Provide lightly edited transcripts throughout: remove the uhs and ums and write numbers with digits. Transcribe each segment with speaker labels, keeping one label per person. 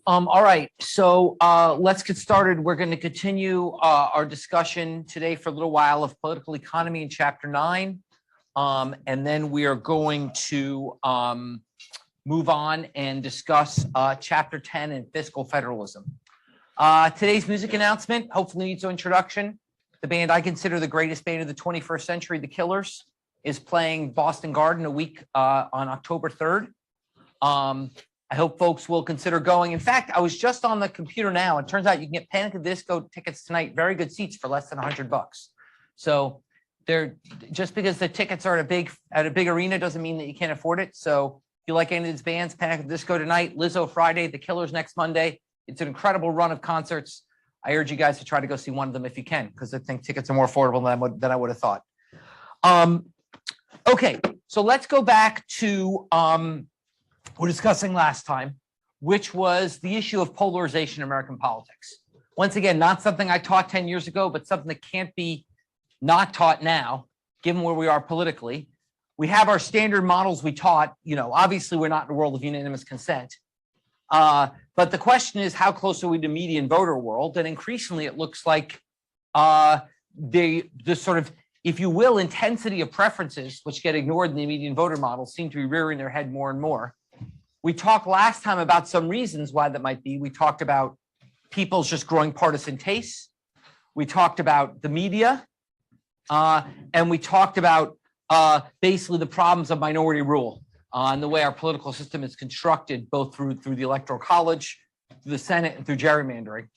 Speaker 1: All right, so let's get started. We're going to continue our discussion today for a little while of political economy in Chapter 9, and then we are going to move on and discuss Chapter 10 and Fiscal Federalism. Today's music announcement hopefully needs no introduction. The band I consider the greatest band of the 21st century, The Killers, is playing Boston Garden a week on October 3rd. I hope folks will consider going. In fact, I was just on the computer now. It turns out you can get Panic at the Disco tickets tonight, very good seats for less than $100. So they're just because the tickets are at a big arena doesn't mean that you can't afford it. So if you like any of these bands, Panic at the Disco tonight, Lizzo Friday, The Killers next Monday. It's an incredible run of concerts. I urge you guys to try to go see one of them if you can, because I think tickets are more affordable than I would have thought. Okay, so let's go back to we're discussing last time, which was the issue of polarization in American politics. Once again, not something I taught 10 years ago, but something that can't be not taught now, given where we are politically. We have our standard models we taught. Obviously, we're not in a world of unanimous consent. But the question is, how close are we to median voter world? And increasingly, it looks like the sort of, if you will, intensity of preferences, which get ignored in the median voter model, seem to be rearing their head more and more. We talked last time about some reasons why that might be. We talked about people's just growing partisan tastes. We talked about the media. And we talked about basically the problems of minority rule and the way our political system is constructed, both through the Electoral College, through the Senate, and through gerrymandering.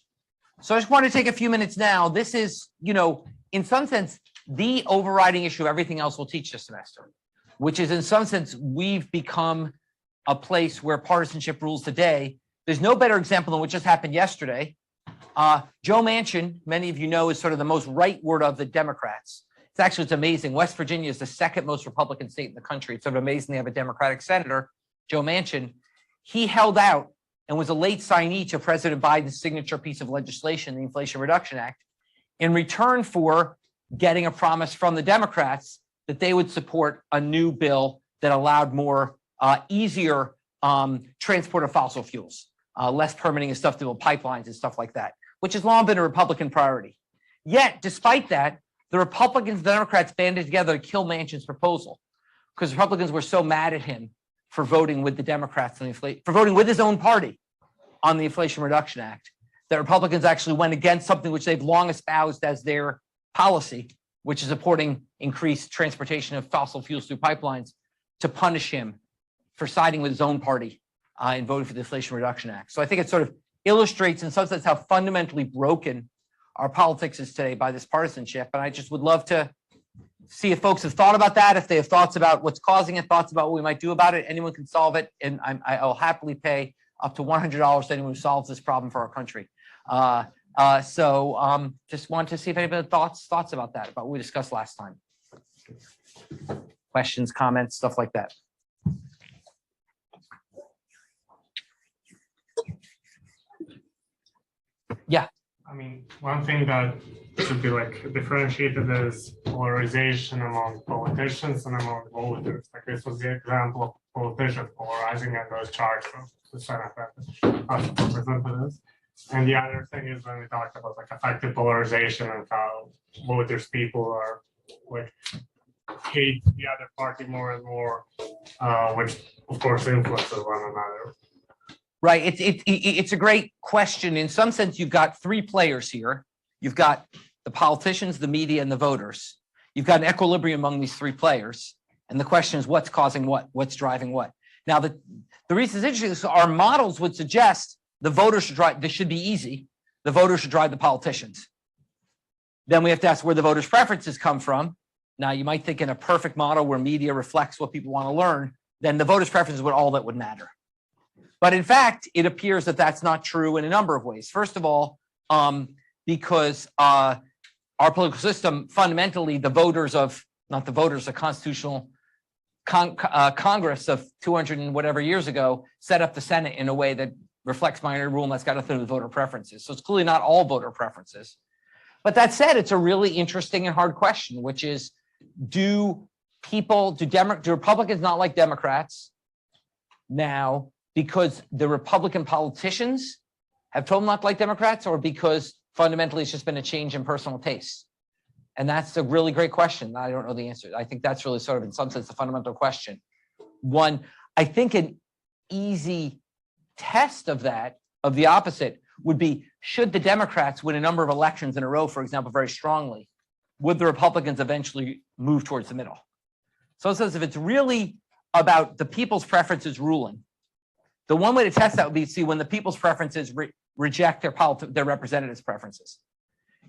Speaker 1: So I just want to take a few minutes now. This is, in some sense, the overriding issue of everything else we'll teach this semester, which is in some sense, we've become a place where partisanship rules today. There's no better example than what just happened yesterday. Joe Manchin, many of you know, is sort of the most rightward of the Democrats. It's amazing. West Virginia is the second most Republican state in the country. It's sort of amazing they have a Democratic senator, Joe Manchin. He held out and was a late signee to President Biden's signature piece of legislation, the Inflation Reduction Act, in return for getting a promise from the Democrats that they would support a new bill that allowed more easier transport of fossil fuels, less permitting and stuff to build pipelines and stuff like that, which has long been a Republican priority. Yet, despite that, the Republicans and Democrats banded together to kill Manchin's proposal because Republicans were so mad at him for voting with the Democrats on for voting with his own party on the Inflation Reduction Act, that Republicans actually went against something which they've long espoused as their policy, which is supporting increased transportation of fossil fuels through pipelines, to punish him for siding with his own party and voting for the Inflation Reduction Act. So I think it sort of illustrates in some sense how fundamentally broken our politics is today by this partisanship. And I just would love to see if folks have thought about that, if they have thoughts about what's causing it, thoughts about what we might do about it. Anyone can solve it. And I'll happily pay up to $100 to anyone who solves this problem for our country. Just want to see if anybody had thoughts about that, about what we discussed last time. Questions, comments, stuff like that. Yeah.
Speaker 2: I mean, one thing that should be differentiated is polarization among politicians and among voters. Like this was the example of politicians polarizing and those charged from the Senate representatives. And the other thing is when we talked about effective polarization and how voters, people are hate the other party more and more, which of course influences one another.
Speaker 1: Right. It's a great question. In some sense, you've got three players here. You've got the politicians, the media, and the voters. You've got an equilibrium among these three players. And the question is, what's causing what? What's driving what? Now, the reason it's interesting is our models would suggest the voters should drive. This should be easy. The voters should drive the politicians. Then we have to ask where the voters' preferences come from. Now, you might think in a perfect model where media reflects what people want to learn, then the voters' preferences would all that would matter. But in fact, it appears that that's not true in a number of ways. First of all, because our political system, fundamentally, the voters of, not the voters, a constitutional Congress of 200 and whatever years ago set up the Senate in a way that reflects minority rule, and that's got nothing to do with voter preferences. So it's clearly not all voter preferences. But that said, it's a really interesting and hard question, which is, do Republicans not like Democrats now because the Republican politicians have told them not to like Democrats, or because fundamentally it's just been a change in personal taste? And that's a really great question. I don't know the answer. I think that's really sort of, in some sense, the fundamental question. One, I think an easy test of that, of the opposite, would be, should the Democrats win a number of elections in a row, for example, very strongly, would the Republicans eventually move towards the middle? So it says if it's really about the people's preferences ruling, the one way to test that would be to see when the people's preferences reject their representatives' preferences.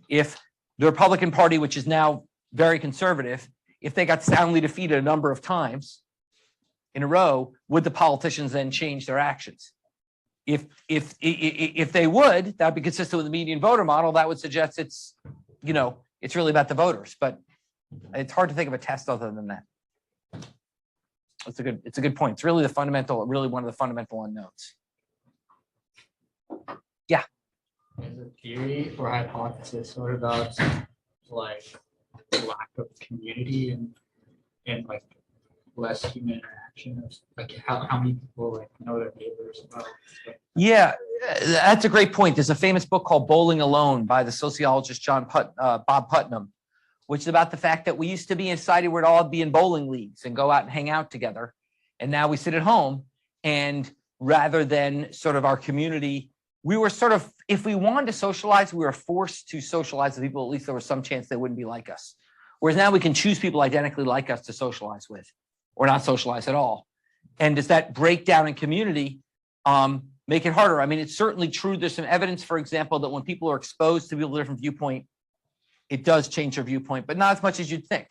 Speaker 1: If the Republican Party, which is now very conservative, if they got soundly defeated a number of times in a row, would the politicians then change their actions? If they would, that would be consistent with the median voter model. That would suggest it's, it's really about the voters. But it's hard to think of a test other than that. It's a good point. It's really one of the fundamental unknowns. Yeah.
Speaker 3: Is a theory or hypothesis sort of about like lack of community and like less human interaction, of like how many people like know their neighbors about stuff?
Speaker 1: Yeah, that's a great point. There's a famous book called Bowling Alone by the sociologist Bob Putnam, which is about the fact that we used to be in a society where we'd all be in bowling leagues and go out and hang out together. And now we sit at home, and rather than sort of our community, we were sort of, if we wanted to socialize, we were forced to socialize with people. At least there was some chance they wouldn't be like us. Whereas now we can choose people identically like us to socialize with, or not socialize at all. And does that breakdown in community make it harder? I mean, it's certainly true. There's some evidence, for example, that when people are exposed to people with a different viewpoint, it does change their viewpoint, but not as much as you'd think.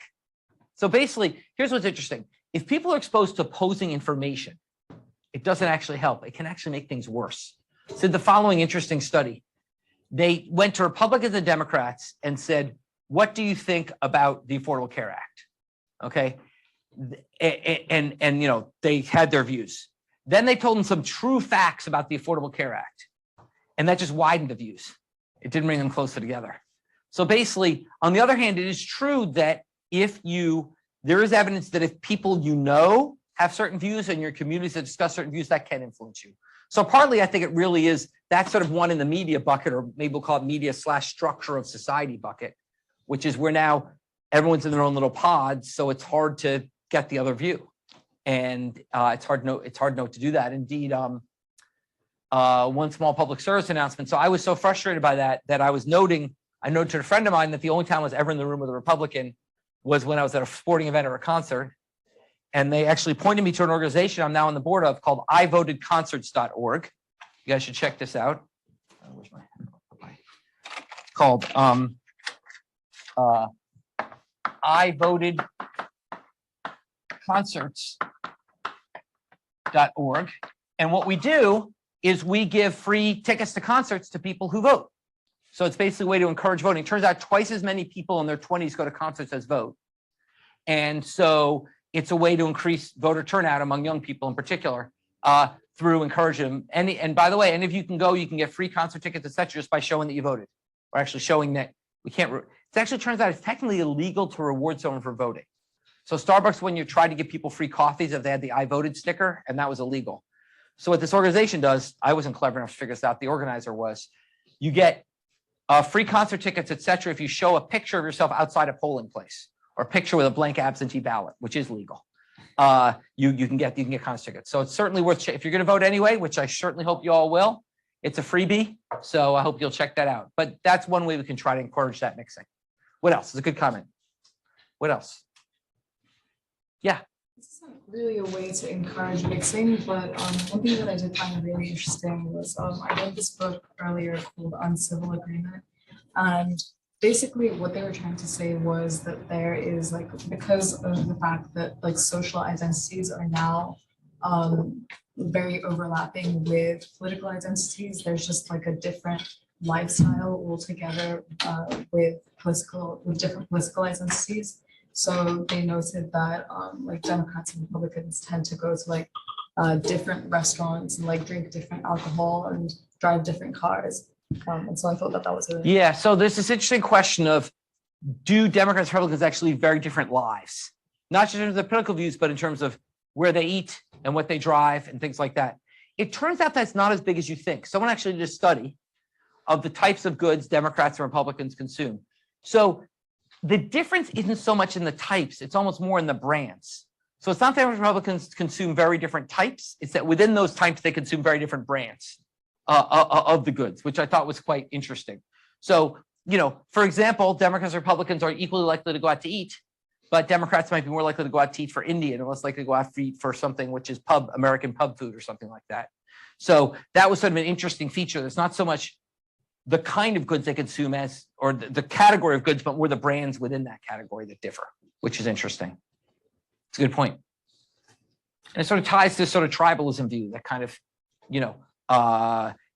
Speaker 1: So basically, here's what's interesting. If people are exposed to opposing information, it doesn't actually help. It can actually make things worse. So the following interesting study. They went to Republicans and Democrats and said, what do you think about the Affordable Care Act? Okay. And they had their views. Then they told them some true facts about the Affordable Care Act. And that just widened the views. It didn't bring them closer together. So basically, on the other hand, it is true that there is evidence that if people have certain views and your communities that discuss certain views, that can influence you. So partly, I think it really is that sort of one in the media bucket, or maybe we'll call it media/structure of society bucket, which is where now everyone's in their own little pods, so it's hard to get the other view, and it's hard to do that. Indeed, one small public service announcement. So I was so frustrated by that I noted to a friend of mine that the only time I was ever in the room with a Republican was when I was at a sporting event or a concert. And they actually pointed me to an organization I'm now on the board of called ivotedconcerts.org. You guys should check this out. Where's my called ivotedconcerts.org. And what we do is we give free tickets to concerts to people who vote. So it's basically a way to encourage voting. It turns out twice as many people in their 20s go to concerts as vote. And so it's a way to increase voter turnout among young people in particular, through encouraging them. And by the way, any of you can go, you can get free concert tickets, etc., just by showing that you voted, or actually showing that we can't. It actually turns out it's technically illegal to reward someone for voting. So Starbucks, when you tried to give people free coffees, if they had the I voted sticker, and that was illegal. So what this organization does, I wasn't clever enough to figure this out. The organizer was, you get free concert tickets, etc., if you show a picture of yourself outside a polling place, or a picture with a blank absentee ballot, which is legal. You can get concert tickets. So it's certainly worth, if you're going to vote anyway, which I certainly hope you all will. It's a freebie, so I hope you'll check that out. But that's one way we can try to encourage that mixing. What else? It's a good comment. What else? Yeah.
Speaker 4: This isn't really a way to encourage mixing, but one thing that I did find really interesting was I read this book earlier called Uncivil Agreement, and basically what they were trying to say was that there is, like, because of the fact that like social identities are now very overlapping with political identities, there's just like a different lifestyle altogether with different political identities. So they noted that like Democrats and Republicans tend to go to like different restaurants and like drink different alcohol and drive different cars. And so I thought that was a
Speaker 1: Yeah. So there's this interesting question of, do Democrats and Republicans actually live very different lives? Not just in terms of their political views, but in terms of where they eat and what they drive and things like that. it turns out that's not as big as you think. Someone actually did a study of the types of goods Democrats and Republicans consume. So the difference isn't so much in the types, it's almost more in the brands. So it's not that Republicans consume very different types, it's that within those types, they consume very different brands of the goods, which I thought was quite interesting. So, for example, Democrats and Republicans are equally likely to go out to eat, but Democrats might be more likely to go out to eat for Indian and less likely to go out to eat for something which is American pub food or something like that. So that was sort of an interesting feature. There's not so much the kind of goods they consume as, or the category of goods, but more the brands within that category that differ, which is interesting. It's a good point. And it sort of ties to this sort of tribalism view that kind of,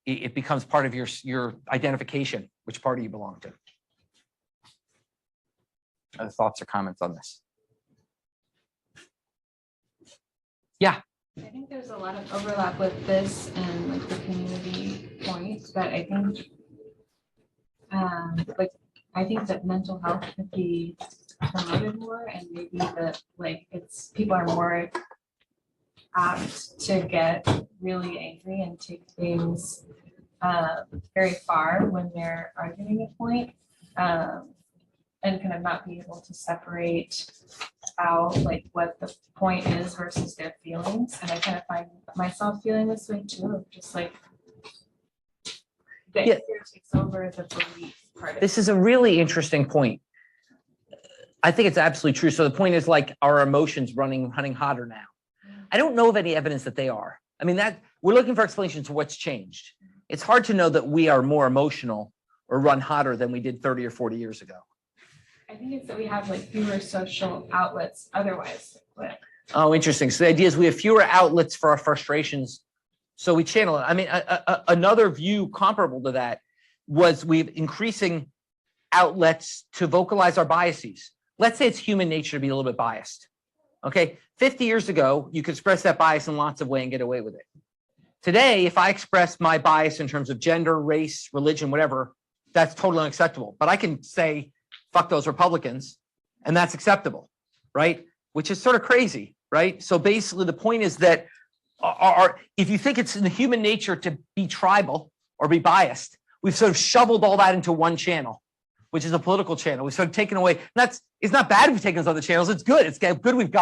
Speaker 1: it becomes part of your identification, which party you belong to. Other thoughts or comments on this? Yeah.
Speaker 5: I think there's a lot of overlap with this and like the community point, but I think I think that mental health could be promoted more, and maybe that people are more apt to get really angry and take things very far when they're arguing a point, and kind of not be able to separate out like what the point is versus their feelings. And I kind of find myself feeling this way too, of just like the anger takes over the belief part.
Speaker 1: This is a really interesting point. I think it's absolutely true. So the point is like our emotions running hotter now. I don't know of any evidence that they are. I mean, that we're looking for explanations of what's changed. It's hard to know that we are more emotional or run hotter than we did 30 or 40 years ago.
Speaker 5: I think it's that we have like fewer social outlets otherwise. But
Speaker 1: Oh, interesting. So the idea is we have fewer outlets for our frustrations, so we channel it. I mean, another view comparable to that was we have increasing outlets to vocalize our biases. Let's say it's human nature to be a little bit biased. Okay, 50 years ago, you could express that bias in lots of ways and get away with it. Today, if I express my bias in terms of gender, race, religion, whatever, that's totally unacceptable. But I can say, fuck those Republicans, and that's acceptable, right? Which is sort of crazy, right? So basically the point is that if you think it's in the human nature to be tribal or be biased, we've sort of shoveled all that into one channel, which is a political channel. We've sort of taken away, it's not bad we've taken those other channels, it's good. It's good we've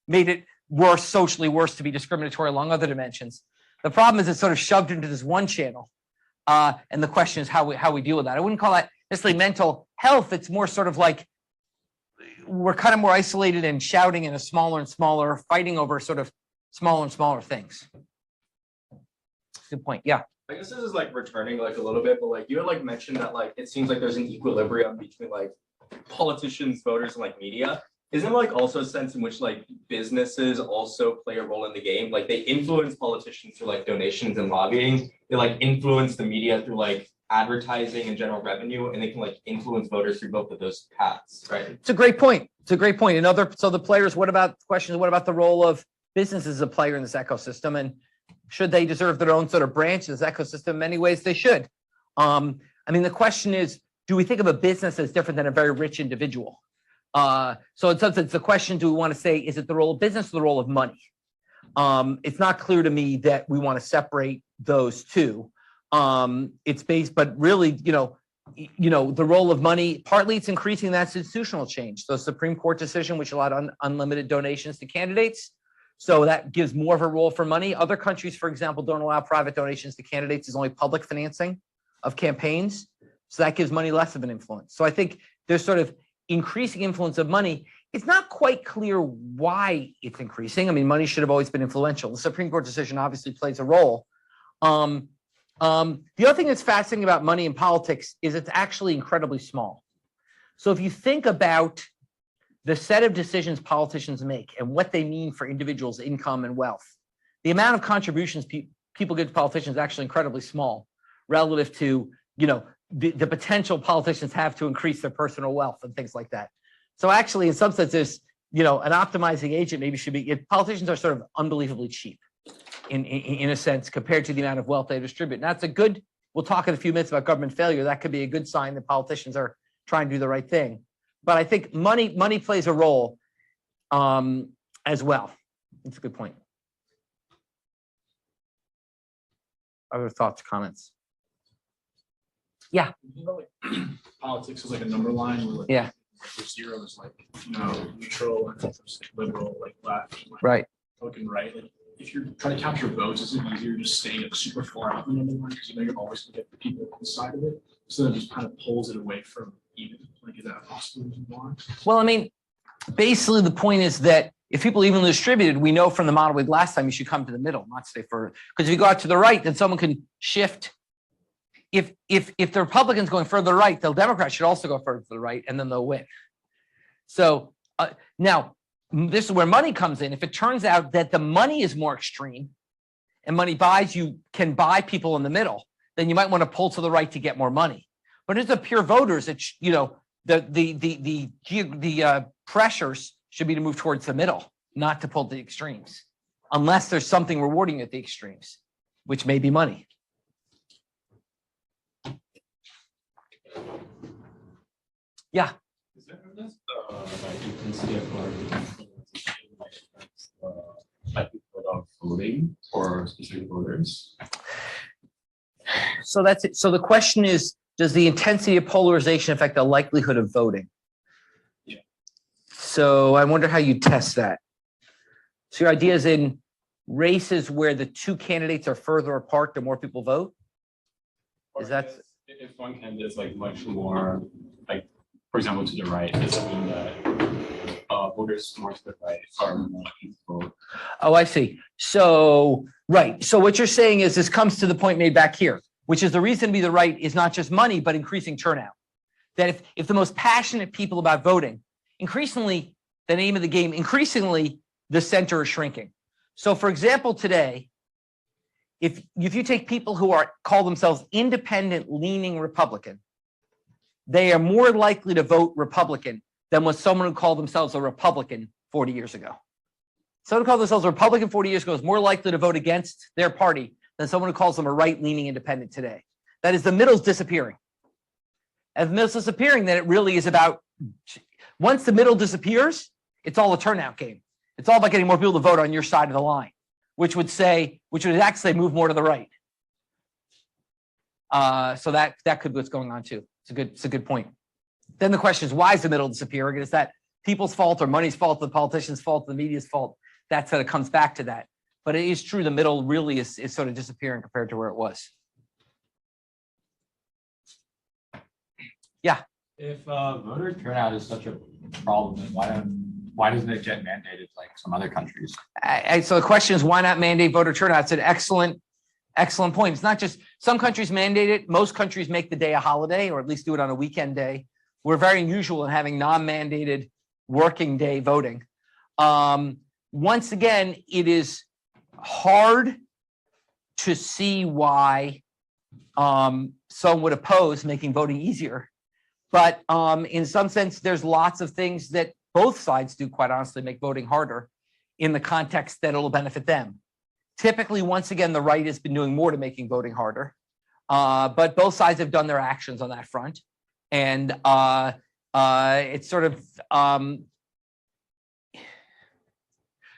Speaker 1: made it worse, socially worse, to be discriminatory along other dimensions. The problem is it's sort of shoved into this one channel. And the question is how we deal with that. I wouldn't call that necessarily mental health. It's more sort of like we're kind of more isolated and shouting in a smaller and smaller, fighting over sort of smaller and smaller things. Good point. Yeah.
Speaker 6: I guess this is like returning like a little bit, but like you had like mentioned that like it seems like there's an equilibrium between like politicians, voters, and like media. Isn't like also a sense in which like businesses also play a role in the game? Like they influence politicians through like donations and lobbying. They like influence the media through like advertising and general revenue, and they can like influence voters through both of those paths, right?
Speaker 1: It's a great point. It's a great point. So the players, what about the role of businesses as a player in this ecosystem, and should they deserve their own sort of branch in this ecosystem? In many ways they should. I mean, the question is, do we think of a business as different than a very rich individual? So in some sense, the question, do we want to say, is it the role of business or the role of money? It's not clear to me that we want to separate those two. It's based, but really, the role of money, partly it's increasing that institutional change. So Supreme Court decision, which allowed unlimited donations to candidates. So that gives more of a role for money. Other countries, for example, don't allow private donations to candidates. There's only public financing of campaigns. So that gives money less of an influence. So I think there's sort of increasing influence of money. It's not quite clear why it's increasing. I mean, money should have always been influential. The Supreme Court decision obviously plays a role. The other thing that's fascinating about money in politics is it's actually incredibly small. So if you think about the set of decisions politicians make and what they mean for individuals' income and wealth, the amount of contributions people give to politicians is actually incredibly small relative to, the potential politicians have to increase their personal wealth and things like that. So actually, in some senses, an optimizing agent maybe should be, politicians are sort of unbelievably cheap in a sense compared to the amount of wealth they distribute. And that's a good, we'll talk in a few minutes about government failure. That could be a good sign that politicians are trying to do the right thing. But I think money plays a role as well. That's a good point. other thoughts, comments?
Speaker 7: Politics is like a number line. Where like,
Speaker 1: Yeah.
Speaker 7: like zero is like, neutral, and there's like liberal, like left, like
Speaker 1: Right.
Speaker 7: Republican, right. Like if you're trying to capture votes, is it easier just staying like super far out in the number line because you're always gonna get the people inside of it, so that just kind of pulls it away from even. Like, is that a possibility?
Speaker 1: Well, I mean, basically the point is that if people evenly distributed, we know from the model we had last time, you should come to the middle, not stay further. Because if you go out to the right, then someone can shift. If the Republicans going further right, the Democrats should also go further to the right, and then they'll win. So now this is where money comes in. If it turns out that the money is more extreme, and money can buy people in the middle, then you might want to pull to the right to get more money. But as a pure voters, it's the pressures should be to move towards the middle, not to pull to the extremes, unless there's something rewarding at the extremes, which may be money. Yeah.
Speaker 8: Is there evidence like intensity of likelihood of voting for specific voters?
Speaker 1: So that's it. So the question is, does the intensity of polarization affect the likelihood of voting?
Speaker 8: Yeah.
Speaker 1: So I wonder how you test that. So your idea is in races where the two candidates are further apart, the more people vote? Is that?
Speaker 8: If one candidate is like much more, like, for example, to the right, does it mean that voters more to the right are more likely to vote?
Speaker 1: Oh, I see. So, right. So what you're saying is this comes to the point made back here, which is the reason to be the right is not just money, but increasing turnout. That if the most passionate people about voting, increasingly, the name of the game, increasingly, the center is shrinking. So for example, today, if you take people who call themselves independent leaning Republican, they are more likely to vote Republican than was someone who called themselves a Republican 40 years ago. Someone who called themselves a Republican 40 years ago is more likely to vote against their party than someone who calls them a right-leaning independent today. That is, the middle's disappearing. As the middle's disappearing, then it really is about, once the middle disappears, it's all a turnout game. It's all about getting more people to vote on your side of the line, which would actually say move more to the right. So that could be what's going on too. It's a good point. Then the question is, why is the middle disappearing? Is that people's fault or money's fault, the politicians' fault, the media's fault? That's how it comes back to that. But it is true, the middle really is sort of disappearing compared to where it was. Yeah.
Speaker 9: If voter turnout is such a problem, then why doesn't it get mandated like some other countries?
Speaker 1: So the question is, why not mandate voter turnout? It's an excellent point. It's not just some countries mandate it. Most countries make the day a holiday, or at least do it on a weekend day. We're very unusual in having non-mandated working day voting. Once again, it is hard to see why some would oppose making voting easier. But in some sense, there's lots of things that both sides do, quite honestly, make voting harder in the context that it'll benefit them. Typically, once again, the right has been doing more to making voting harder, but both sides have done their actions on that front. And it's sort of,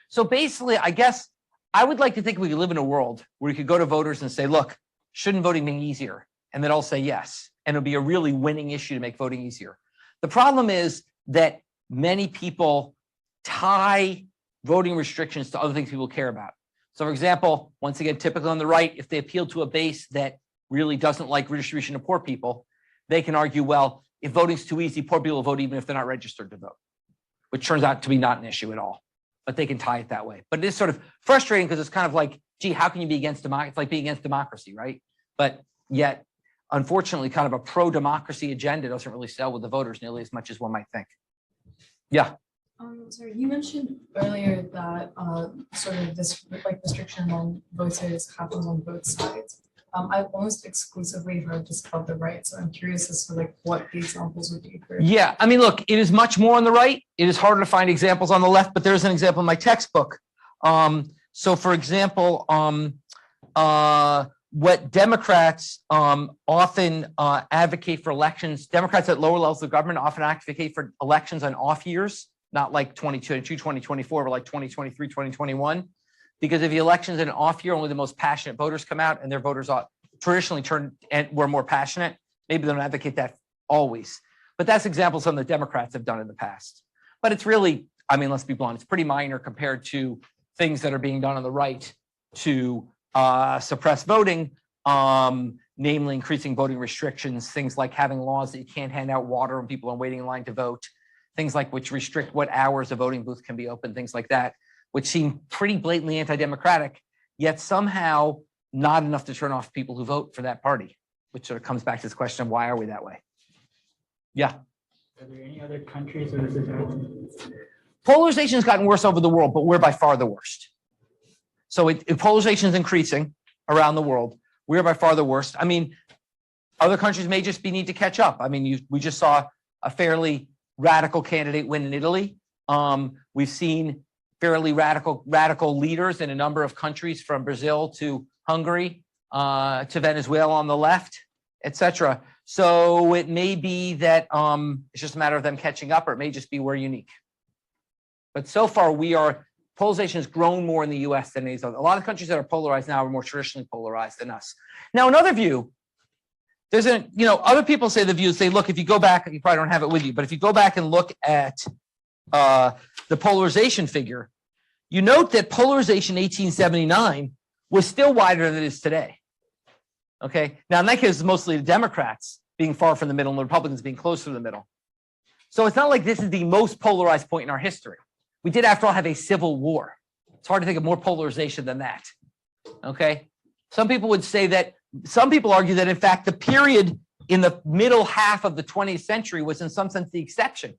Speaker 1: so basically, I guess I would like to think we could live in a world where we could go to voters and say, look, shouldn't voting be easier? And they'd all say yes. And it'll be a really winning issue to make voting easier. The problem is that many people tie voting restrictions to other things people care about. So for example, once again, typically on the right, if they appeal to a base that really doesn't like redistribution of poor people, they can argue, well, if voting's too easy, poor people will vote even if they're not registered to vote, which turns out to be not an issue at all. But they can tie it that way. But it is sort of frustrating because it's kind of like, gee, how can you be against democracy? It's like being against democracy, right? But yet, unfortunately, kind of a pro-democracy agenda doesn't really sell with the voters nearly as much as one might think. Yeah.
Speaker 4: Sorry, you mentioned earlier that sort of this like restriction on voters happens on both sides. I've almost exclusively heard this about the right, so I'm curious as to like what the examples would be for.
Speaker 1: Yeah, I mean, look, it is much more on the right. It is harder to find examples on the left, but there's an example in my textbook. So, for example, what Democrats often advocate for elections, Democrats at lower levels of government often advocate for elections on off years, not like 2022, 2024, but like 2023, 2021. because if the election's in an off year, only the most passionate voters come out, and their voters are traditionally were more passionate. Maybe they don't advocate that always, but that's examples some of the Democrats have done in the past. But it's really, I mean, let's be blunt, it's pretty minor compared to things that are being done on the right to suppress voting, namely increasing voting restrictions, things like having laws that you can't hand out water when people are waiting in line to vote, things like which restrict what hours a voting booth can be open, things like that, which seem pretty blatantly anti-democratic, yet somehow not enough to turn off people who vote for that party, which sort of comes back to this question of why are we that way? Yeah.
Speaker 3: Are there any other countries where this is happening?
Speaker 1: Polarization has gotten worse over the world, but we're by far the worst. So if polarization is increasing around the world, we're by far the worst. I mean, other countries may just need to catch up. I mean, we just saw a fairly radical candidate win in Italy. We've seen fairly radical leaders in a number of countries, from Brazil to Hungary to Venezuela on the left, etc. So it may be that it's just a matter of them catching up, or it may just be we're unique. But so far, polarization has grown more in the US than these other. A lot of countries that are polarized now are more traditionally polarized than us. Now, another view, other people say the view, say, look, if you go back, you probably don't have it with you, but if you go back and look at the polarization figure, you note that polarization in 1879 was still wider than it is today. Okay, now in that case, it's mostly the Democrats being far from the middle and the Republicans being closer to the middle. So it's not like this is the most polarized point in our history. We did, after all, have a civil war. It's hard to think of more polarization than that. Okay, some people argue that, in fact, the period in the middle half of the 20th century was in some sense the exception.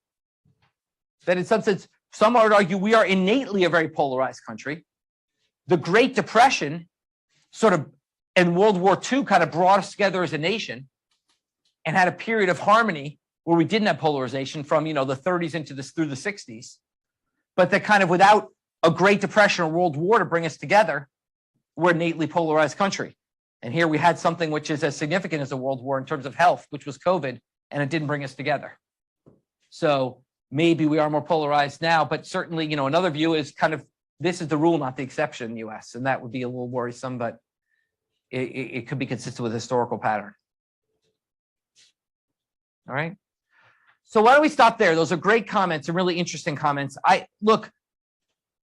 Speaker 1: That in some sense, some would argue we are innately a very polarized country. The Great Depression and World War II kind of brought us together as a nation and had a period of harmony where we didn't have polarization from, the 30s through the 60s. But that kind of without a Great Depression or World War to bring us together, we're an innately polarized country. And here we had something which is as significant as a World War in terms of health, which was COVID, and it didn't bring us together. So maybe we are more polarized now, but certainly, another view is kind of this is the rule, not the exception in the US. And that would be a little worrisome, but it could be consistent with historical pattern. All right. So why don't we stop there? Those are great comments and really interesting comments. Look,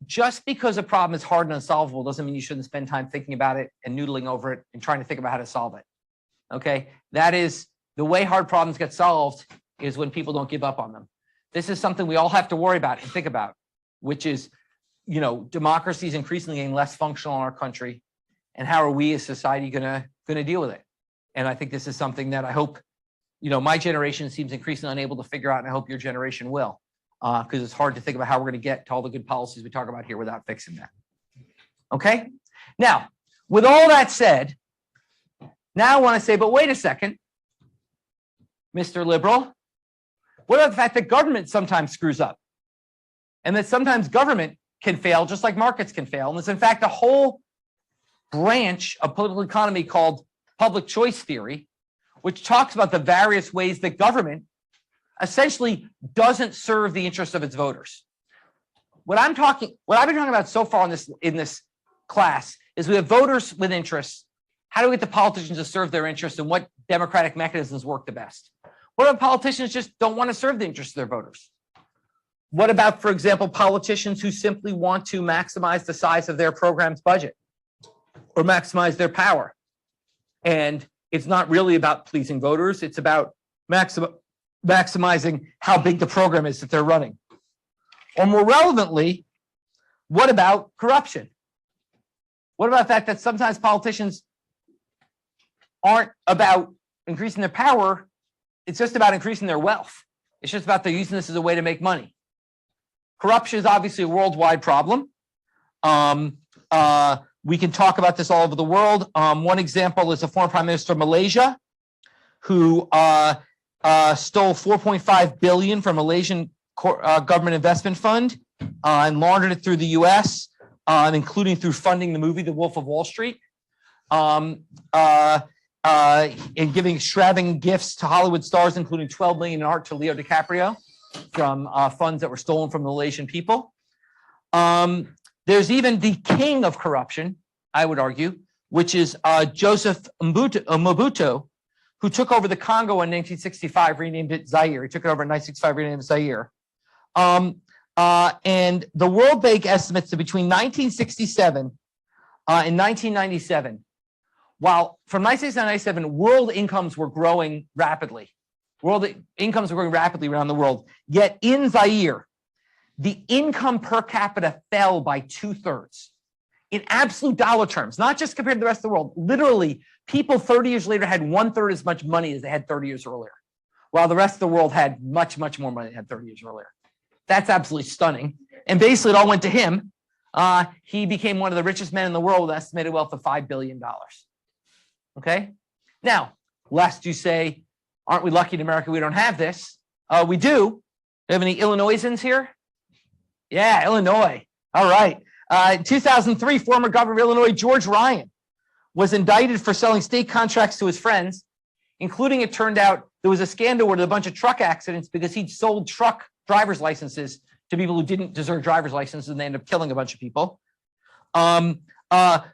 Speaker 1: just because a problem is hard and unsolvable doesn't mean you shouldn't spend time thinking about it and noodling over it and trying to think about how to solve it. Okay, that is the way hard problems get solved, is when people don't give up on them. This is something we all have to worry about and think about, which is, democracy is increasingly getting less functional in our country, and how are we as society gonna deal with it? And I think this is something that I hope, my generation seems increasingly unable to figure out, and I hope your generation will, because it's hard to think about how we're going to get to all the good policies we talk about here without fixing that. Okay? Now, with all that said, now I want to say, but wait a second, Mr. Liberal, what about the fact that government sometimes screws up? And that sometimes government can fail just like markets can fail. And there's in fact a whole branch of political economy called public choice theory, which talks about the various ways that government essentially doesn't serve the interests of its voters. What I've been talking about so far in this class is we have voters with interests. How do we get the politicians to serve their interests, and what democratic mechanisms work the best? What about politicians just don't want to serve the interests of their voters? What about, for example, politicians who simply want to maximize the size of their program's budget or maximize their power? And it's not really about pleasing voters. It's about maximizing how big the program is that they're running. Or more relevantly, what about corruption? What about the fact that sometimes politicians aren't about increasing their power? It's just about increasing their wealth. It's just about they're using this as a way to make money. Corruption is obviously a worldwide problem. We can talk about this all over the world. One example is the former Prime Minister of Malaysia, who stole $4.5 billion from Malaysian government investment fund and laundered it through the U.S., including through funding the movie The Wolf of Wall Street, and giving extravagant gifts to Hollywood stars, including $12 million in art to Leo DiCaprio from funds that were stolen from the Malaysian people. There's even the king of corruption, I would argue, which is Joseph Mobutu, who took over the Congo in 1965, renamed it Zaire. He took it over in 1965, renamed it Zaire. And the World Bank estimates that between 1967 and 1997, while from 1967 to 1997, world incomes were growing rapidly. World incomes were growing rapidly around the world. Yet in Zaire, the income per capita fell by 2/3 in absolute dollar terms, not just compared to the rest of the world. Literally, people 30 years later had 1/3 as much money as they had 30 years earlier, while the rest of the world had much, much more money than they had 30 years earlier. That's absolutely stunning. And basically, it all went to him. He became one of the richest men in the world with an estimated wealth of $5 billion. Okay? Now, lest you say, aren't we lucky in America we don't have this? We do. Do you have any Illinoisans here? Yeah, Illinois. All right. In 2003, former governor of Illinois, George Ryan, was indicted for selling state contracts to his friends, including, it turned out, there was a scandal where there was a bunch of truck accidents because he'd sold truck driver's licenses to people who didn't deserve driver's licenses, and they ended up killing a bunch of people.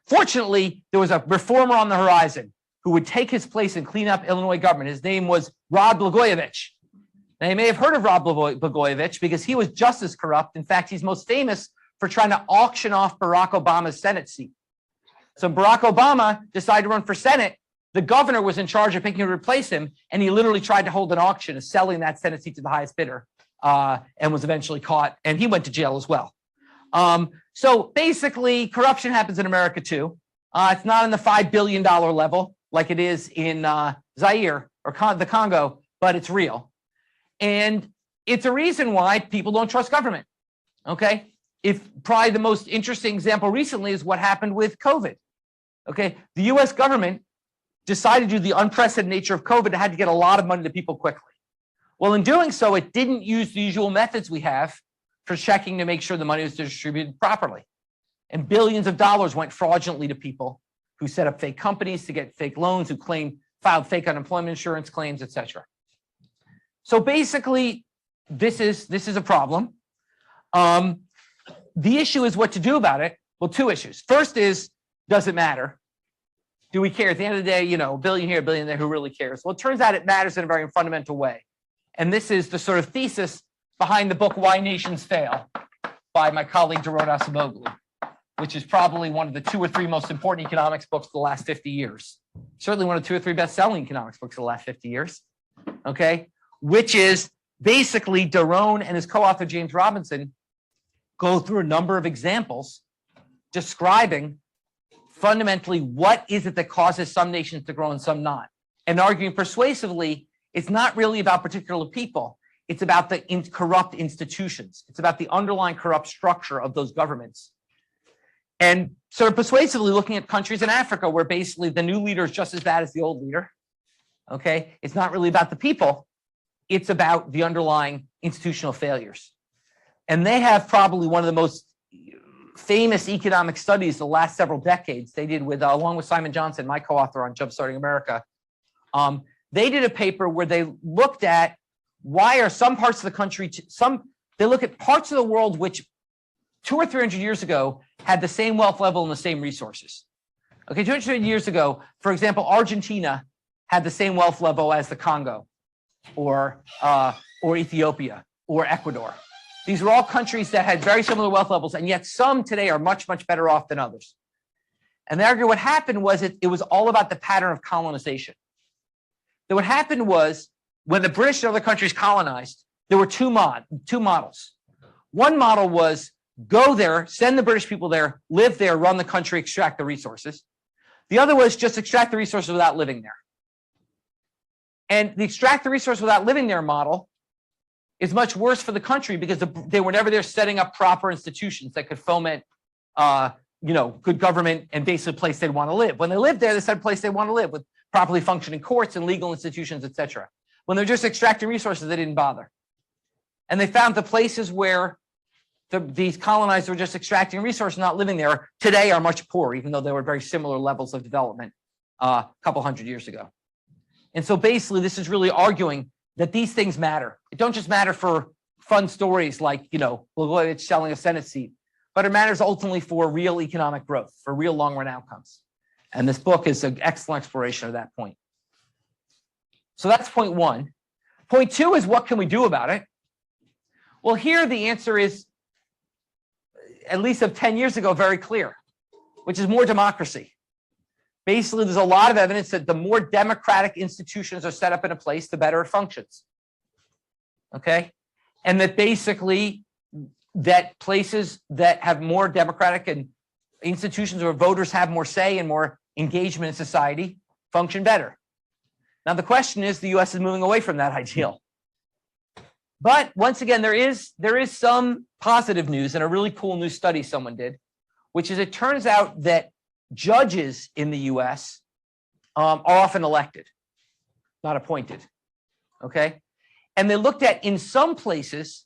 Speaker 1: Fortunately, there was a reformer on the horizon who would take his place and clean up Illinois government. His name was Rod Blagojevich. Now, you may have heard of Rod Blagojevich because he was just as corrupt. In fact, he's most famous for trying to auction off Barack Obama's Senate seat. So Barack Obama decided to run for Senate. The governor was in charge of picking to replace him, and he literally tried to hold an auction of selling that Senate seat to the highest bidder, and was eventually caught, and he went to jail as well. So basically, corruption happens in America too. It's not in the $5 billion level like it is in Zaire or the Congo, but it's real. And it's a reason why people don't trust government, okay? If probably the most interesting example recently is what happened with COVID, okay? The US government decided to do the unprecedented nature of COVID. It had to get a lot of money to people quickly. Well, in doing so, it didn't use the usual methods we have for checking to make sure the money was distributed properly. And billions of dollars went fraudulently to people who set up fake companies to get fake loans, who filed fake unemployment insurance claims, etc. So basically, this is a problem. The issue is what to do about it. Well, two issues. First is, does it matter? Do we care? At the end of the day, you know, a billion here, a billion there, who really cares? Well, it turns out it matters in a very fundamental way. And this is the sort of thesis behind the book Why Nations Fail by my colleague Doron Acemoglu, which is probably one of the 2 or 3 most important economics books of the last 50 years. Certainly one of the 2 or 3 best-selling economics books of the last 50 years, okay? Which is basically Doron and his co-author James Robinson go through a number of examples describing fundamentally what is it that causes some nations to grow and some not, and arguing persuasively it's not really about particular people. It's about the corrupt institutions. It's about the underlying corrupt structure of those governments. And sort of persuasively looking at countries in Africa where basically the new leader is just as bad as the old leader. Okay, it's not really about the people. It's about the underlying institutional failures. And they have probably one of the most famous economic studies the last several decades. They did with, along with Simon Johnson, my co-author on Jumpstarting America. They did a paper where they looked at why are some parts of the country, they look at parts of the world which 200 or 300 years ago had the same wealth level and the same resources. Okay, 200 years ago, for example, Argentina had the same wealth level as the Congo or Ethiopia or Ecuador. These were all countries that had very similar wealth levels, and yet some today are much, much better off than others. And they argue what happened was it was all about the pattern of colonization. That what happened was when the British and other countries colonized, there were two models. One model was go there, send the British people there, live there, run the country, extract the resources. The other was just extract the resources without living there. And the extract the resource without living there model is much worse for the country because they were never there setting up proper institutions that could foment good government and basically a place they'd want to live. When they lived there, they set a place they want to live with properly functioning courts and legal institutions, etc. When they're just extracting resources, they didn't bother. And they found the places where these colonizers were just extracting resources, not living there, today are much poorer, even though they were very similar levels of development a couple hundred years ago. And so basically, this is really arguing that these things matter. It don't just matter for fun stories like, Blagojevich selling a Senate seat but it matters ultimately for real economic growth, for real long-run outcomes. And this book is an excellent exploration of that point. So that's point one. Point two is, what can we do about it? Well, here the answer is, at least of 10 years ago, very clear, which is more democracy. Basically, there's a lot of evidence that the more democratic institutions are set up in a place, the better it functions. Okay? And that basically, that places that have more democratic and institutions where voters have more say and more engagement in society function better. Now, the question is, the US is moving away from that ideal. But once again, there is some positive news and a really cool new study someone did, which is it turns out that judges in the US are often elected, not appointed. Okay? And they looked at, in some places,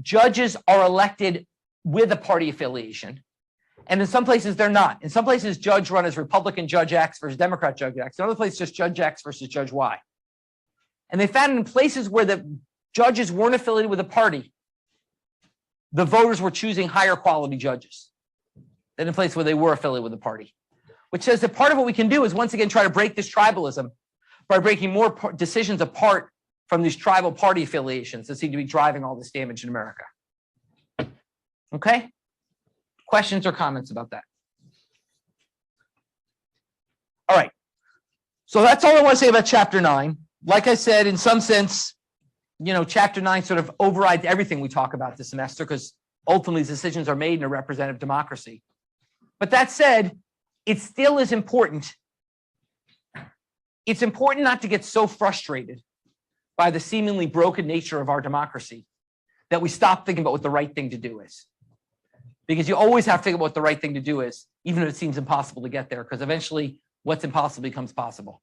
Speaker 1: judges are elected with a party affiliation. And in some places, they're not. In some places, judge run as Republican Judge X versus Democrat Judge X. In other places, just Judge X versus Judge Y. And they found in places where the judges weren't affiliated with a party, the voters were choosing higher quality judges than in places where they were affiliated with a party. Which says that part of what we can do is, once again, try to break this tribalism by breaking more decisions apart from these tribal party affiliations that seem to be driving all this damage in America. Okay? Questions or comments about that? All right. So that's all I want to say about chapter 9. Like I said, in some sense, you know, chapter 9 sort of overrides everything we talk about this semester, because ultimately decisions are made in a representative democracy. But that said, it still is important. It's important not to get so frustrated by the seemingly broken nature of our democracy that we stop thinking about what the right thing to do is. Because you always have to think about what the right thing to do is, even if it seems impossible to get there, because eventually what's impossible becomes possible.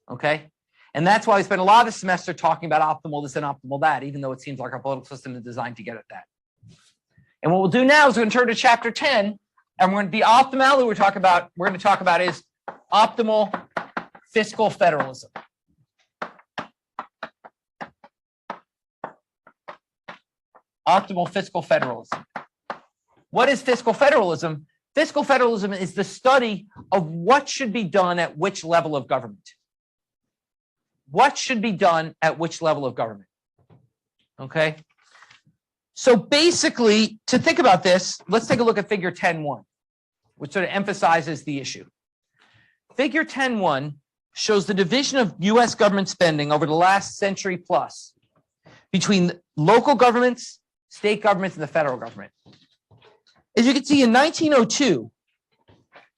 Speaker 1: Okay? And that's why we spent a lot of the semester talking about optimal this and optimal that, even though it seems like our political system is designed to get at that. And what we'll do now is we're going to turn to chapter 10, and we're going to be optimal. We're going to talk about is optimal fiscal federalism. Optimal fiscal federalism. What is fiscal federalism? Fiscal federalism is the study of what should be done at which level of government. What should be done at which level of government? Okay. So basically, to think about this, let's take a look at figure 10.1, which sort of emphasizes the issue. Figure 10.1 shows the division of US government spending over the last century plus between local governments, state governments, and the federal government. As you can see, in 1902,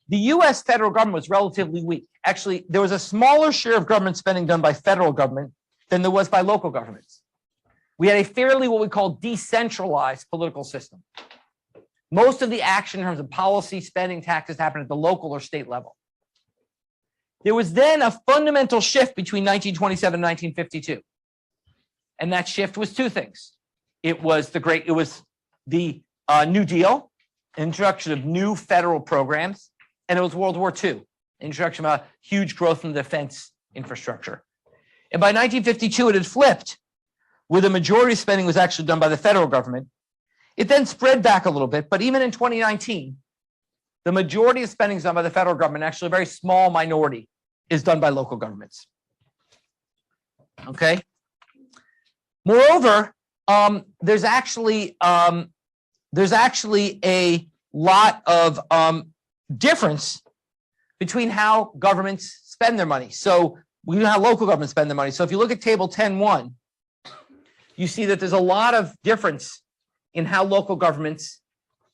Speaker 1: the US federal government was relatively weak. Actually, there was a smaller share of government spending done by federal government than there was by local governments. We had a fairly, what we call, decentralized political system. Most of the action in terms of policy, spending, taxes happened at the local or state level. There was then a fundamental shift between 1927 and 1952. And that shift was two things. It was the New Deal, introduction of new federal programs, and it was World War II, introduction of a huge growth in the defense infrastructure. And by 1952, it had flipped, where the majority of spending was actually done by the federal government. It then spread back a little bit, but even in 2019, the majority of spending is done by the federal government. Actually, a very small minority is done by local governments. Okay. Moreover, there's actually a lot of difference between how governments spend their money. So we know how local governments spend their money. So if you look at table 10.1, you see that there's a lot of difference in how local governments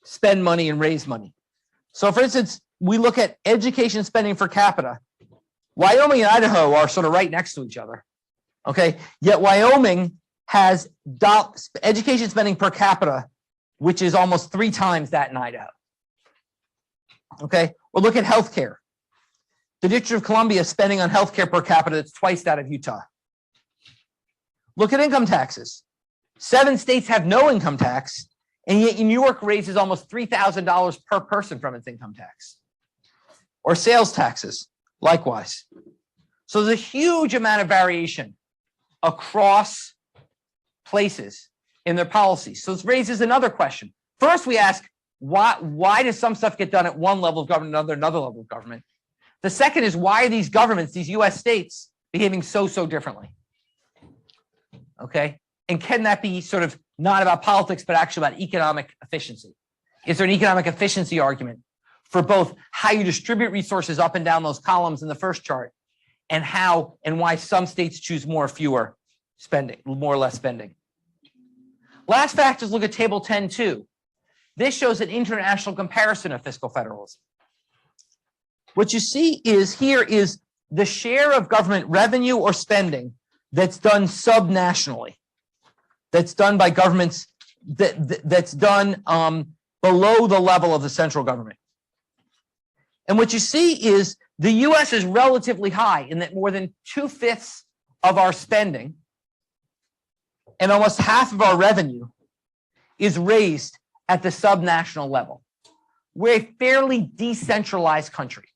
Speaker 1: spend money and raise money. So for instance, we look at education spending per capita. Wyoming and Idaho are sort of right next to each other. Okay, yet Wyoming has education spending per capita, which is almost 3 times that in Idaho. Okay, or look at healthcare. The District of Columbia is spending on healthcare per capita that's twice that of Utah. Look at income taxes. 7 states have no income tax, and yet New York raises almost $3,000 per person from its income tax. Or sales taxes, likewise. So there's a huge amount of variation across places in their policies. So this raises another question. First, we ask, why does some stuff get done at one level of government, another level of government? The second is, why are these governments, these US states, behaving so differently? Okay, and can that be sort of not about politics, but actually about economic efficiency? Is there an economic efficiency argument for both how you distribute resources up and down those columns in the first chart, and how and why some states choose more or fewer spending, more or less spending? Last fact is look at table 10.2. This shows an international comparison of fiscal federalism. What you see is here is the share of government revenue or spending that's done subnationally, that's done by governments, that's done below the level of the central government. And what you see is the US is relatively high in that more than 2/5 of our spending and almost half of our revenue is raised at the subnational level. We're a fairly decentralized country,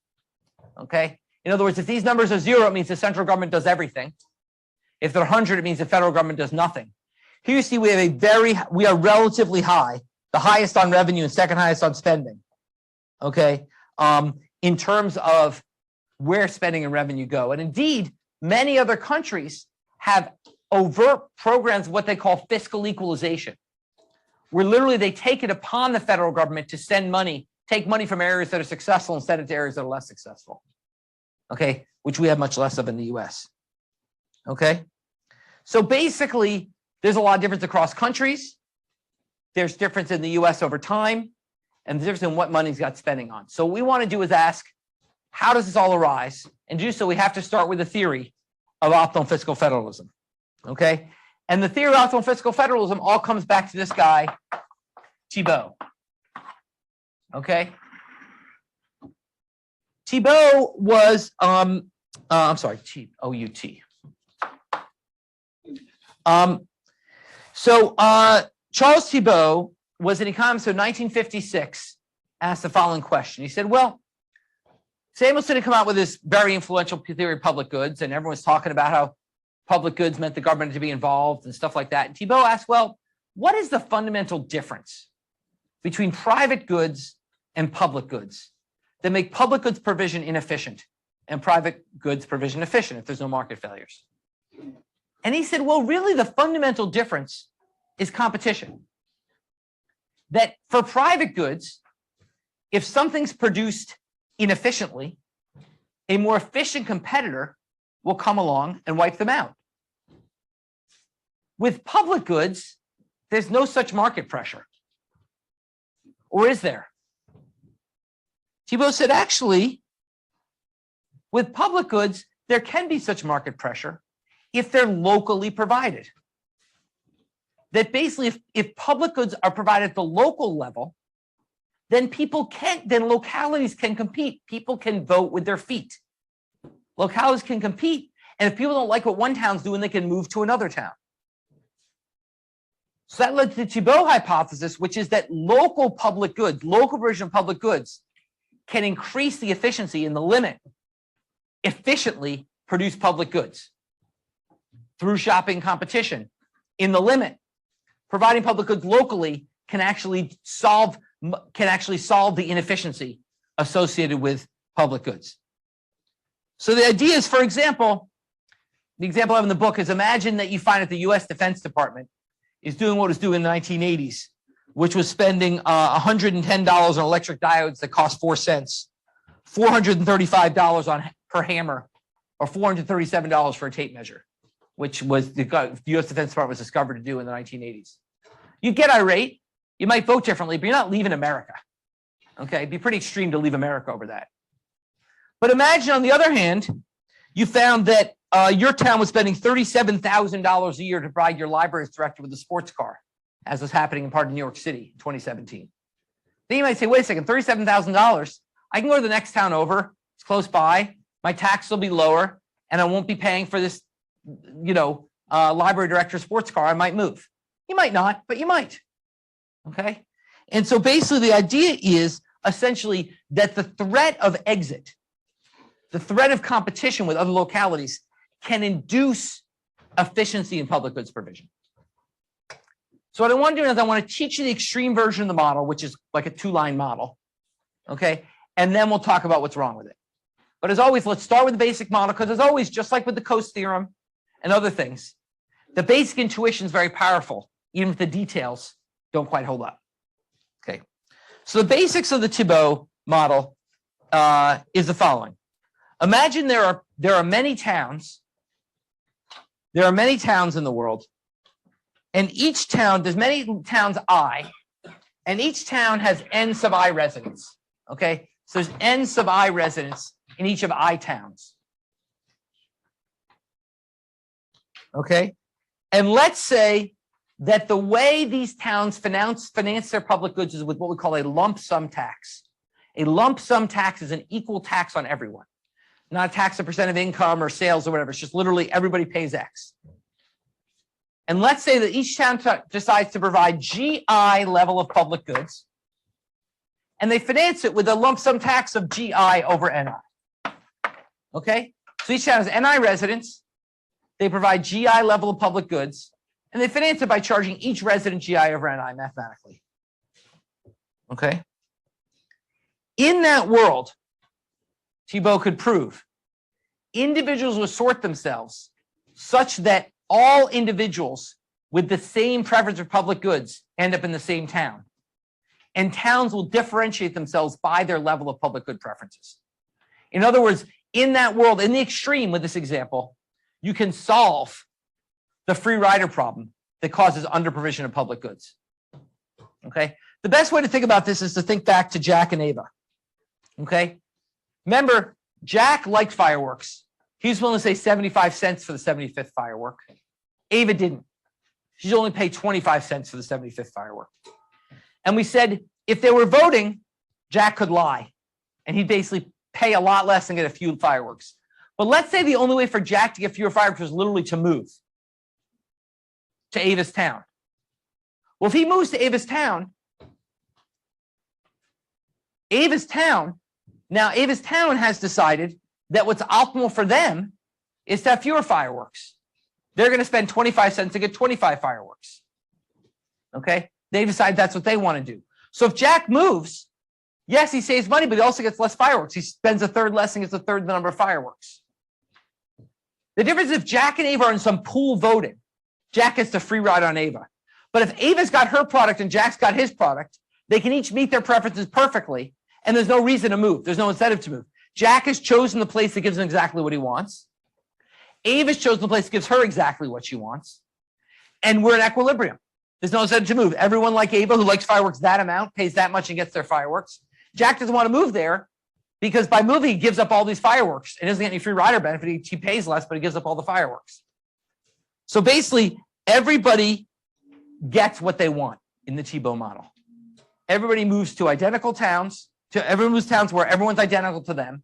Speaker 1: okay? In other words, if these numbers are 0, it means the central government does everything. If they're 100, it means the federal government does nothing. Here you see we have we are relatively high, the highest on revenue and second highest on spending, okay? In terms of where spending and revenue go. And indeed, many other countries have overt programs, what they call fiscal equalization, where literally they take it upon the federal government to send money, take money from areas that are successful and send it to areas that are less successful, okay, which we have much less of in the US, okay? So basically, there's a lot of difference across countries. There's difference in the US over time, and the difference in what money's got spending on. So what we want to do is ask, how does this all arise? And to do so, we have to start with the theory of optimal fiscal federalism, okay? And the theory of optimal fiscal federalism all comes back to this guy, Thibault, okay? Thibault was, I'm sorry, T-O-U-T. Charles Thibault was an economist in 1956, asked the following question. He said, well, Samuelson had come out with this very influential theory of public goods, and everyone was talking about how public goods meant the government to be involved and stuff like that. And Thibault asked, well, what is the fundamental difference between private goods and public goods that make public goods provision inefficient and private goods provision efficient if there's no market failures? And he said, well, really the fundamental difference is competition. That for private goods, if something's produced inefficiently, a more efficient competitor will come along and wipe them out. With public goods, there's no such market pressure. Or is there? Thibault said, actually, with public goods, there can be such market pressure if they're locally provided. That basically, if public goods are provided at the local level, then localities can compete. People can vote with their feet. Localities can compete. And if people don't like what one town's doing, they can move to another town. So that led to the Thibault hypothesis, which is that local public goods, local provision of public goods, can increase the efficiency in the limit, efficiently produce public goods through shopping competition. In the limit, providing public goods locally can actually solve the inefficiency associated with public goods. So the idea is, for example, the example I have in the book is, imagine that you find that the US Defense Department is doing what it was doing in the 1980s, which was spending $110 on electric diodes that cost 4 cents, $435 per hammer, or $437 for a tape measure, which was the US Defense Department was discovered to do in the 1980s. You get irate, you might vote differently, but you're not leaving America. Okay, it'd be pretty extreme to leave America over that. But imagine, on the other hand, you found that your town was spending $37,000 a year to provide your library's director with a sports car, as was happening in part of New York City in 2017. Then you might say, wait a second, $37,000, I can go to the next town over, it's close by, my tax will be lower, and I won't be paying for this, library director sports car, I might move. You might not, but you might, okay? And so basically the idea is essentially that the threat of exit, the threat of competition with other localities, can induce efficiency in public goods provision. So what I want to do is I want to teach you the extreme version of the model, which is like a 2-line model. Okay. And then we'll talk about what's wrong with it. But as always, let's start with the basic model, because as always, just like with the Coase theorem and other things, the basic intuition is very powerful, even if the details don't quite hold up. Okay. So the basics of the Thibault model is the following. Imagine there are many towns. There are many towns in the world. And each town, there's many towns I, and each town has n sub I residents. Okay. So there's n sub I residents in each of I towns. Okay. And let's say that the way these towns finance their public goods is with what we call a lump sum tax. A lump sum tax is an equal tax on everyone, not a tax a percent of income or sales or whatever. It's just literally everybody pays X. And let's say that each town decides to provide GI level of public goods, and they finance it with a lump sum tax of GI over NI. Okay, so each town has NI residents. They provide GI level of public goods, and they finance it by charging each resident GI over NI mathematically. Okay. In that world, Thibault could prove individuals will sort themselves such that all individuals with the same preference for public goods end up in the same town. And towns will differentiate themselves by their level of public good preferences. In other words, in that world, in the extreme with this example, you can solve the free rider problem that causes underprovision of public goods. Okay. The best way to think about this is to think back to Jack and Ava. Okay. Remember, Jack liked fireworks. He was willing to say 75 cents for the 75th firework. Ava didn't. She's only paid 25 cents for the 75th firework. And we said, if they were voting, Jack could lie. And he'd basically pay a lot less and get a few fireworks. But let's say the only way for Jack to get fewer fireworks was literally to move to Ava's town. Well, if he moves to Ava's town, now Ava's town has decided that what's optimal for them is to have fewer fireworks. They're going to spend 25 cents to get 25 fireworks. Okay? They decide that's what they want to do. So if Jack moves, yes, he saves money, but he also gets less fireworks. He spends a third less and gets a third the number of fireworks. The difference is if Jack and Ava are in some pool voting, Jack gets the free ride on Ava. But if Ava's got her product and Jack's got his product, they can each meet their preferences perfectly, and there's no reason to move. There's no incentive to move. Jack has chosen the place that gives him exactly what he wants. Ava's chosen the place that gives her exactly what she wants. And we're in equilibrium. There's no incentive to move. Everyone like Ava who likes fireworks that amount pays that much and gets their fireworks. Jack doesn't want to move there because by moving, he gives up all these fireworks and doesn't get any free rider benefit. He pays less, but he gives up all the fireworks. So basically, everybody gets what they want in the Thibault model. Everybody moves to identical towns. Everyone moves towns where everyone's identical to them.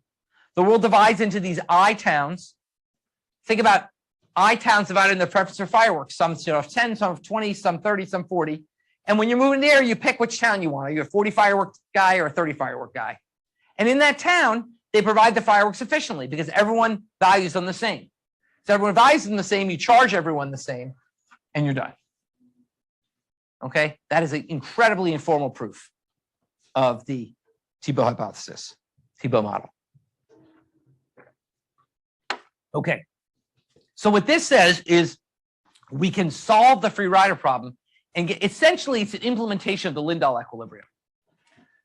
Speaker 1: The world divides into these I towns. Think about I towns divided into preference for fireworks. Some have 10, some have 20, some 30, some 40. And when you're moving there, you pick which town you want. Are you a 40 firework guy or a 30 firework guy? And in that town, they provide the fireworks efficiently because everyone values them the same. So everyone values them the same, you charge everyone the same, and you're done. Okay? That is an incredibly informal proof of the Thibault hypothesis, Thibault model. Okay. So what this says is we can solve the free rider problem and get, essentially it's an implementation of the Lindahl equilibrium.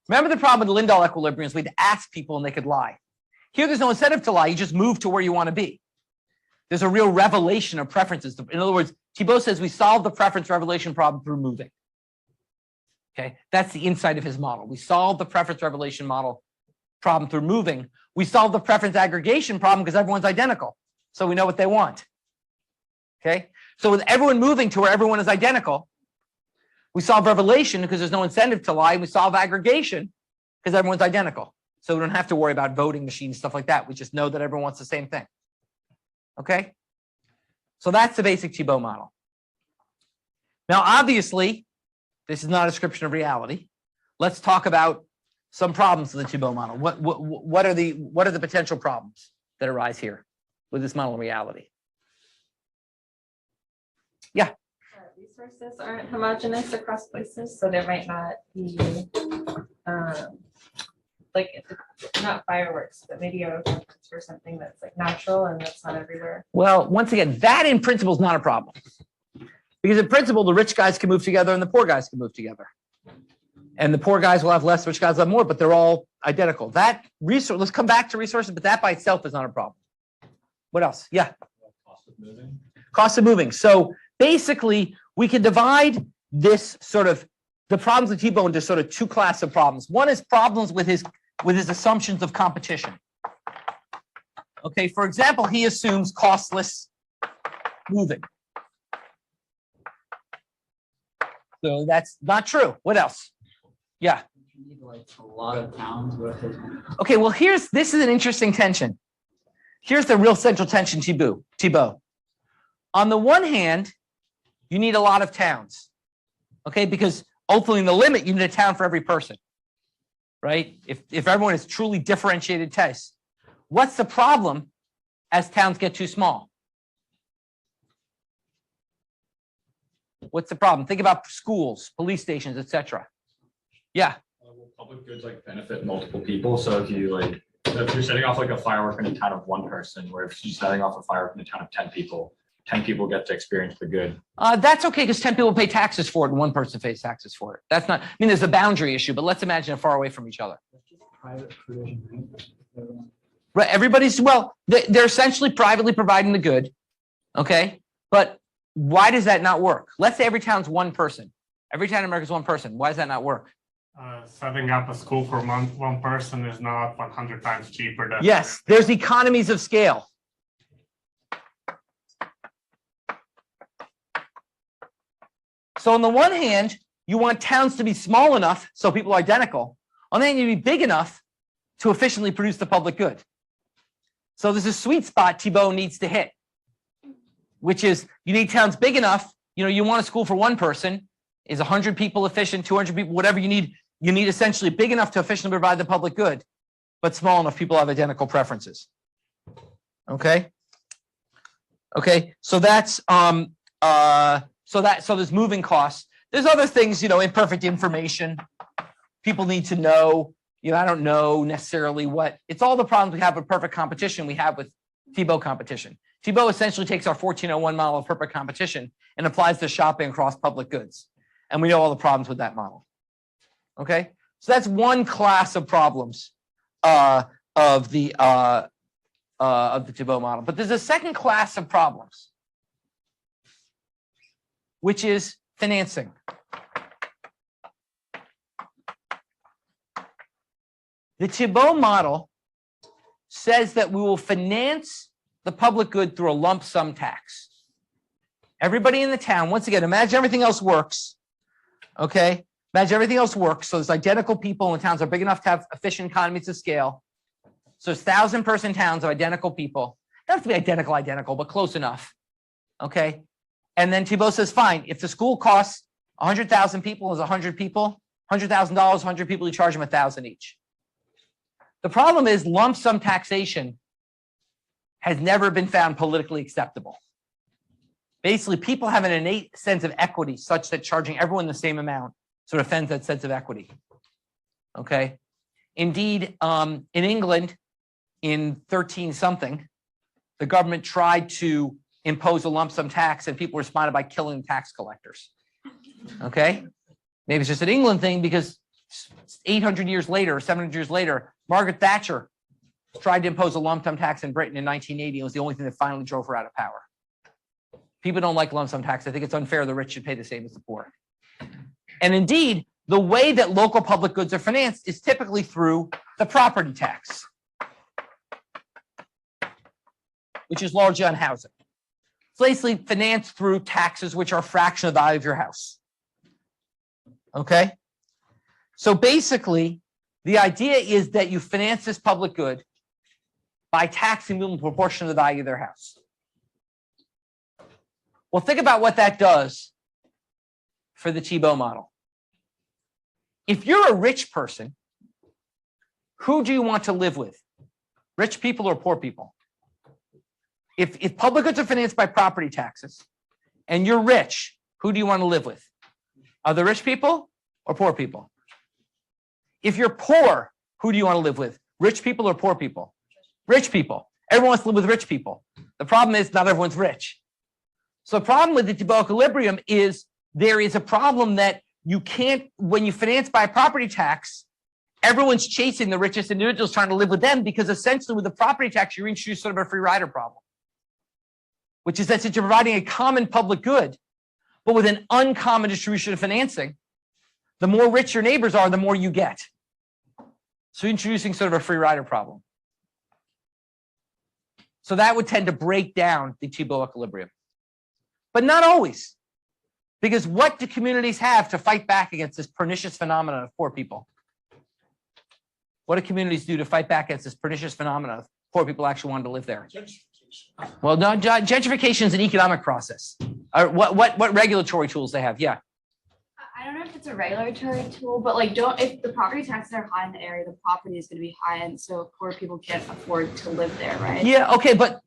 Speaker 1: Remember the problem with the Lindahl equilibrium is we'd ask people and they could lie. Here there's no incentive to lie, you just move to where you want to be. There's a real revelation of preferences. In other words, Thibault says we solve the preference revelation problem through moving. Okay, that's the insight of his model. We solve the preference revelation model problem through moving. We solve the preference aggregation problem because everyone's identical. So we know what they want. Okay, so with everyone moving to where everyone is identical, we solve revelation because there's no incentive to lie. We solve aggregation because everyone's identical. So we don't have to worry about voting machines, stuff like that. We just know that everyone wants the same thing. Okay, so that's the basic Thibault model. Now, obviously, this is not a description of reality. Let's talk about some problems with the Thibault model. What are the potential problems that arise here with this model in reality? Yeah.
Speaker 5: These resources aren't homogeneous across places, so there might not be, like, not fireworks, but maybe a reference for something that's like natural and that's not everywhere.
Speaker 1: Well, once again, that in principle is not a problem. Because in principle, the rich guys can move together and the poor guys can move together. And the poor guys will have less, rich guys will have more, but they're all identical. That resource, let's come back to resources, but that by itself is not a problem. What else? Yeah.
Speaker 9: Cost of moving.
Speaker 1: Cost of moving. So basically, we can divide this sort of the problems with T-Bow into sort of two classes of problems. One is problems with his assumptions of competition. Okay, for example, he assumes costless moving. So that's not true. What else? Yeah.
Speaker 3: You need like a lot of towns with it.
Speaker 1: Okay, well, this is an interesting tension. Here's the real central tension, T-Bow. On the one hand, you need a lot of towns, okay? Because ultimately in the limit, you need a town for every person, right? If everyone has truly differentiated tastes. What's the problem as towns get too small? What's the problem? Think about schools, police stations, etc. Yeah.
Speaker 9: Well, public goods like benefit multiple people. So if you're setting off like a firework in a town of one person, where if you're setting off a firework in a town of 10 people, 10 people get to experience the good.
Speaker 1: That's okay because 10 people pay taxes for it and one person pays taxes for it. That's not, I mean, there's a boundary issue, but let's imagine it far away from each other.
Speaker 3: Private provision, right?
Speaker 1: Right, everybody's, well, they're essentially privately providing the good, okay? But why does that not work? Let's say every town's one person. Every town in America is one person. Why does that not work?
Speaker 2: Setting up a school for one person is not 100 times cheaper than.
Speaker 1: Yes, there's economies of scale. So on the one hand, you want towns to be small enough so people are identical. On the other hand, you need big enough to efficiently produce the public good. So there's a sweet spot T-Bow needs to hit, which is you need towns big enough. You want a school for one person. Is 100 people efficient, 200 people, whatever you need. You need essentially big enough to efficiently provide the public good, but small enough people have identical preferences. Okay. Okay. So that's so there's moving costs. There's other things, imperfect information. People need to know. I don't know necessarily what. It's all the problems we have with perfect competition we have with T-Bow competition. T-Bow essentially takes our 1401 model of perfect competition and applies to shopping across public goods. And we know all the problems with that model. Okay, so that's one class of problems of the T-Bow model. But there's a second class of problems, which is financing. The T-Bow model says that we will finance the public good through a lump sum tax. Everybody in the town, once again, imagine everything else works. Okay, imagine everything else works. So there's identical people and the towns are big enough to have efficient economies of scale. So it's 1,000-person towns of identical people. They don't have to be identical, but close enough. Okay, and then T-Bow says, fine, if the school costs 100,000 people is 100 people, $100,000, 100 people, you charge them 1,000 each. The problem is lump sum taxation has never been found politically acceptable. Basically, people have an innate sense of equity such that charging everyone the same amount sort of offends that sense of equity. Okay. Indeed, in England, in 13-something, the government tried to impose a lump sum tax and people responded by killing tax collectors. Okay. Maybe it's just an England thing because 800 years later, 700 years later, Margaret Thatcher tried to impose a lump sum tax in Britain in 1980. It was the only thing that finally drove her out of power. People don't like lump sum tax. I think it's unfair. The rich should pay the same as the poor. And indeed, the way that local public goods are financed is typically through the property tax, which is largely on housing. It's basically financed through taxes, which are a fraction of the value of your house. Okay? So basically, the idea is that you finance this public good by taxing people in proportion to the value of their house. Well, think about what that does for the T-Bow model. If you're a rich person, who do you want to live with? Rich people or poor people? If public goods are financed by property taxes and you're rich, who do you want to live with? Are the rich people or poor people? If you're poor, who do you want to live with? Rich people or poor people? Rich people. Everyone wants to live with rich people. The problem is not everyone's rich. So the problem with the Thibault equilibrium is there is a problem that you can't, when you finance by a property tax, everyone's chasing the richest individuals trying to live with them, because essentially with the property tax, you introduce sort of a free rider problem, which is that you're providing a common public good, but with an uncommon distribution of financing, the more rich your neighbors are, the more you get. So introducing sort of a free rider problem. So that would tend to break down the Thibault equilibrium, but not always, because what do communities have to fight back against this pernicious phenomenon of poor people? What do communities do to fight back against this pernicious phenomenon of poor people actually wanting to live there? Well, no, gentrification is an economic process. What regulatory tools they have? Yeah.
Speaker 10: I don't know if it's a regulatory tool, but like, if the property taxes are high in the area, the property is going to be high, and so poor people can't afford to live there, right?
Speaker 1: Yeah. Okay, but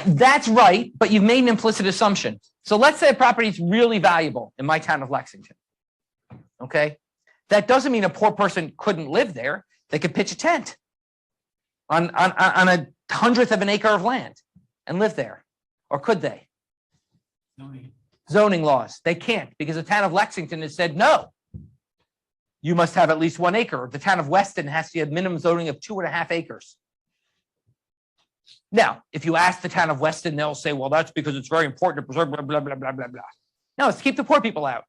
Speaker 1: that's right. But you've made an implicit assumption. So let's say a property is really valuable in my town of Lexington. Okay, that doesn't mean a poor person couldn't live there. They could pitch a tent on a 100th of an acre of land and live there, or could they? Zoning laws. They can't, because the town of Lexington has said, no, you must have at least 1 acre. The town of Weston has to have minimum zoning of 2.5 acres. Now, if you ask the town of Weston, they'll say, well, that's because it's very important to preserve blah, blah, blah, blah, blah, blah. No, it's to keep the poor people out.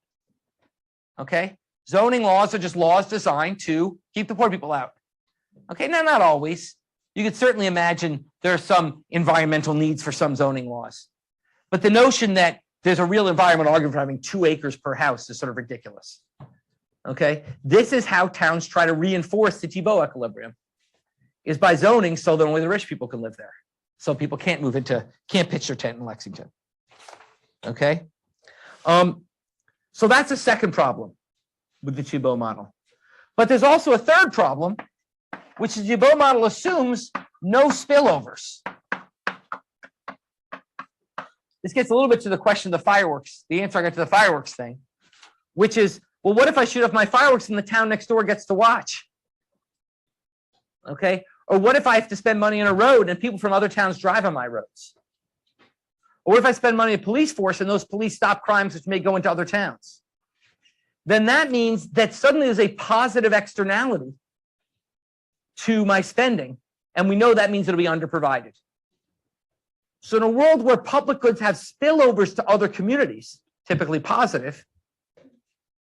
Speaker 1: Okay. Zoning laws are just laws designed to keep the poor people out. Okay. Now, not always. You could certainly imagine there are some environmental needs for some zoning laws, but the notion that there's a real environmental argument for having 2 acres per house is sort of ridiculous. Okay, this is how towns try to reinforce the Thibault equilibrium, is by zoning so that only the rich people can live there. So people can't pitch their tent in Lexington. Okay, so that's a second problem with the Thibault model. But there's also a third problem, which the Thibault model assumes no spillovers. This gets a little bit to the question of the fireworks, the answer I got to the fireworks thing, which is, well, what if I shoot off my fireworks and the town next door gets to watch? Okay. Or what if I have to spend money on a road and people from other towns drive on my roads? Or what if I spend money on a police force and those police stop crimes which may go into other towns? Then that means that suddenly there's a positive externality to my spending. And we know that means it'll be underprovided. So in a world where public goods have spillovers to other communities, typically positive,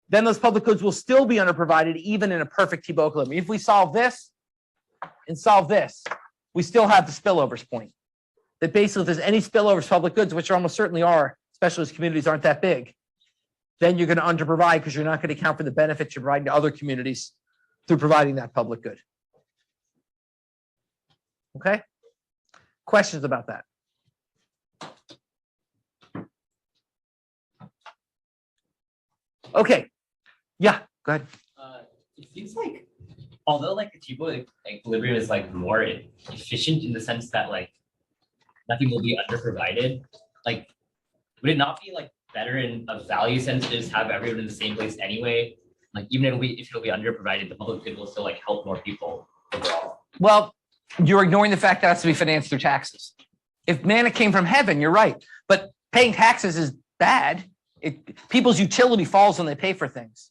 Speaker 1: then those public goods will still be underprovided even in a perfect Thibault equilibrium. If we solve this and solve this, we still have the spillovers point. That basically if there's any spillovers to public goods, which there almost certainly are, especially as communities aren't that big, then you're going to underprovide because you're not going to account for the benefits you're providing to other communities through providing that public good. Okay? Questions about that? Okay, yeah, go ahead.
Speaker 11: It seems like, although like the Thibault equilibrium is like more efficient in the sense that like nothing will be underprovided, like would it not be like better in a value sense to just have everyone in the same place anyway? Like even if it'll be underprovided, the public good will still like help more people overall.
Speaker 1: Well, you're ignoring the fact that it has to be financed through taxes. If manna came from heaven, you're right, but paying taxes is bad. People's utility falls when they pay for things.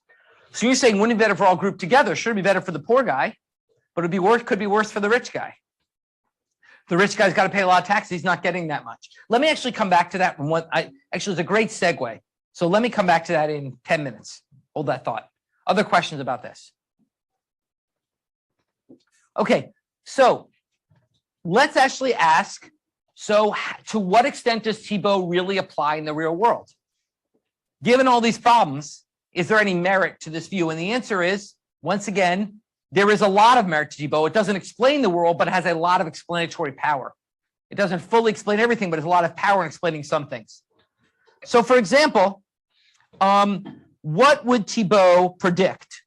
Speaker 1: So you're saying wouldn't it be better for all grouped together? Should be better for the poor guy, but could be worse for the rich guy. The rich guy's got to pay a lot of taxes. He's not getting that much. Let me actually come back to that. Actually, it's a great segue. So let me come back to that in 10 minutes. Hold that thought. Other questions about this? Okay, so let's actually ask, so to what extent does Thibault really apply in the real world? Given all these problems, is there any merit to this view? And the answer is, once again, there is a lot of merit to Thibault. It doesn't explain the world, but it has a lot of explanatory power. It doesn't fully explain everything, but there's a lot of power in explaining some things. So for example, what would Thibault predict?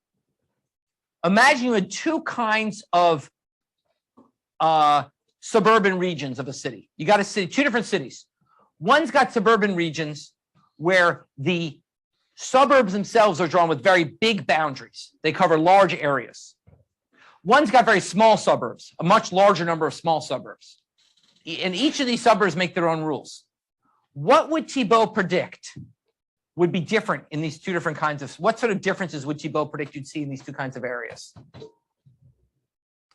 Speaker 1: Imagine you had 2 kinds of suburban regions of a city. You got a city, 2 different cities. One's got suburban regions where the suburbs themselves are drawn with very big boundaries. They cover large areas. One's got very small suburbs, a much larger number of small suburbs. And each of these suburbs make their own rules. What would Thibault predict would be different in these two different kinds of, what sort of differences would Thibault predict you'd see in these two kinds of areas?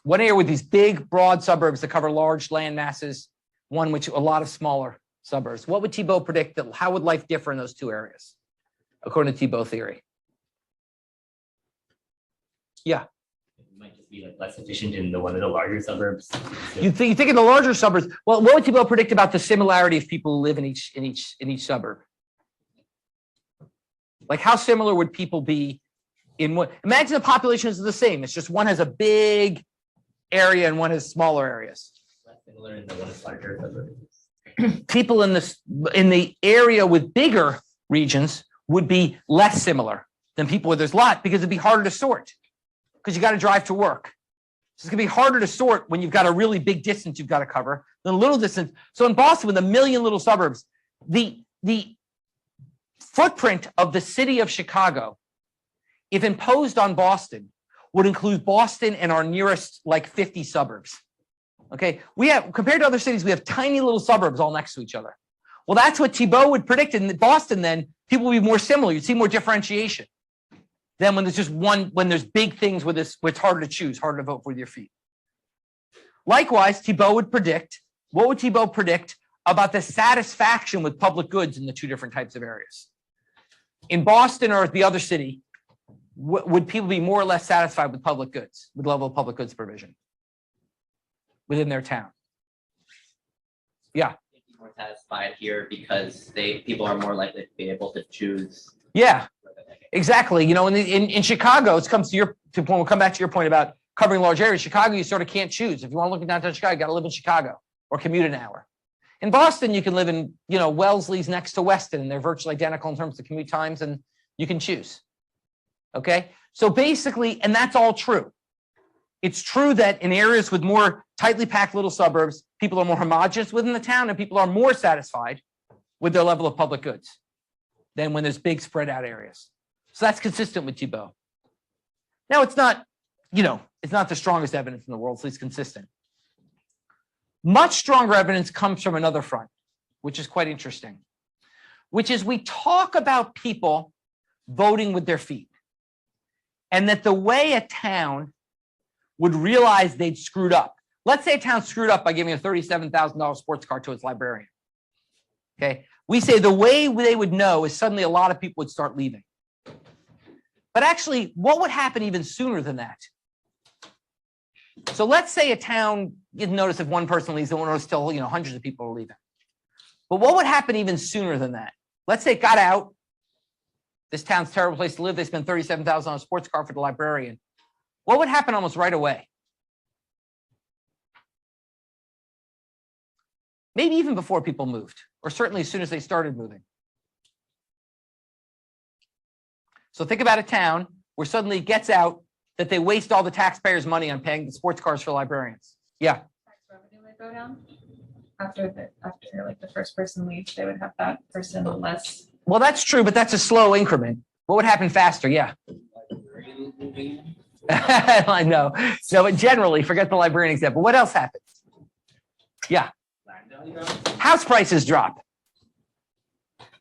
Speaker 1: One area with these big, broad suburbs that cover large land masses, one which a lot of smaller suburbs. What would Thibault predict that, how would life differ in those two areas, according to Thibault theory? Yeah.
Speaker 11: It might just be like less efficient in the one of the larger suburbs.
Speaker 1: You think in the larger suburbs, well, what would Thibault predict about the similarity of people who live in each suburb? Like how similar would people be in what? Imagine the populations are the same. It's just one has a big area and one has smaller areas.
Speaker 11: Less similar in the one is larger suburbs.
Speaker 1: People in the area with bigger regions would be less similar than people where there's a lot, because it'd be harder to sort because you got to drive to work. So it's gonna be harder to sort when you've got a really big distance you've got to cover than a little distance. So in Boston, with 1 million little suburbs, the footprint of the city of Chicago, if imposed on Boston, would include Boston and our nearest like 50 suburbs. Okay, we have, compared to other cities, we have tiny little suburbs all next to each other. Well, that's what Thibault would predict in Boston. Then people will be more similar. You'd see more differentiation than when there's just one, when there's big things with this, where it's harder to choose, harder to vote with your feet. Likewise, Thibault would predict, what would Thibault predict about the satisfaction with public goods in the two different types of areas? In Boston or the other city, would people be more or less satisfied with public goods, with level of public goods provision within their town? Yeah.
Speaker 12: More satisfied here because people are more likely to be able to choose.
Speaker 1: Yeah, exactly. You know, in Chicago, it comes to your point. We'll come back to your point about covering large areas. Chicago, you sort of can't choose. If you want to look at downtown Chicago, you got to live in Chicago or commute an hour. In Boston, you can live in, you know, Wellesley's next to Weston, and they're virtually identical in terms of commute times, and you can choose. Okay, so basically, and that's all true. It's true that in areas with more tightly packed little suburbs, people are more homogeneous within the town, and people are more satisfied with their level of public goods than when there's big spread out areas. So that's consistent with Thibault. Now, it's not, you know, it's not the strongest evidence in the world, so it's consistent. Much stronger evidence comes from another front, which is quite interesting, which is we talk about people voting with their feet, and that the way a town would realize they'd screwed up. Let's say a town screwed up by giving a $37,000 sports car to its librarian. Okay, we say the way they would know is suddenly a lot of people would start leaving. But actually, what would happen even sooner than that? So let's say a town didn't notice if one person leaves, they won't notice till, you know, hundreds of people are leaving. But what would happen even sooner than that? Let's say it got out. This town's a terrible place to live. They spend $37,000 on a sports car for the librarian. What would happen almost right away? Maybe even before people moved, or certainly as soon as they started moving. So think about a town where suddenly it gets out that they waste all the taxpayers' money on paying the sports cars for librarians. Yeah.
Speaker 5: Tax revenue would go down after like the first person leaves, they would have that person less.
Speaker 1: Well, that's true, but that's a slow increment. What would happen faster? Yeah. I know. So generally, forget the librarian example. What else happens? Yeah. House prices drop.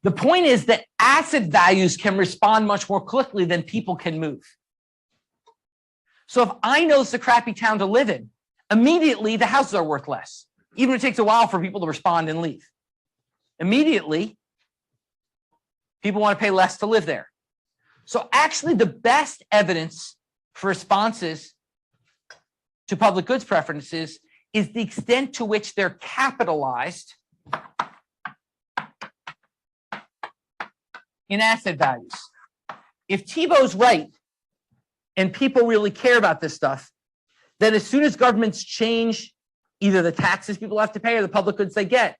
Speaker 1: The point is that asset values can respond much more quickly than people can move. So if I know it's a crappy town to live in, immediately the houses are worth less, even if it takes a while for people to respond and leave. Immediately, people want to pay less to live there. So actually, the best evidence for responses to public goods preferences is the extent to which they're capitalized in asset values. If Thibault's right and people really care about this stuff, then as soon as governments change either the taxes people have to pay or the public goods they get,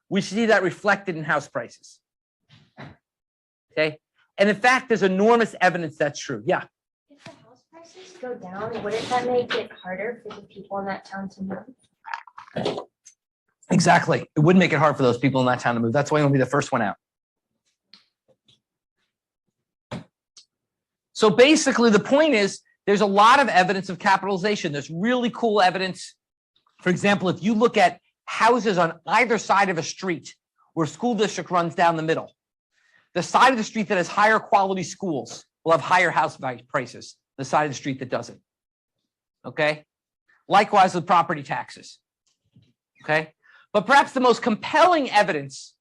Speaker 1: we see that reflected in house prices. Okay, and in fact, there's enormous evidence that's true. Yeah.
Speaker 13: If the house prices go down, wouldn't that make it harder for the people in that town to move?
Speaker 1: Exactly. It would make it hard for those people in that town to move. That's why you want to be the first one out. So basically the point is there's a lot of evidence of capitalization. There's really cool evidence. For example, if you look at houses on either side of a street where a school district runs down the middle, the side of the street that has higher quality schools will have higher house value prices, the side of the street that doesn't. Okay. Likewise with property taxes. Okay. But perhaps the most compelling evidence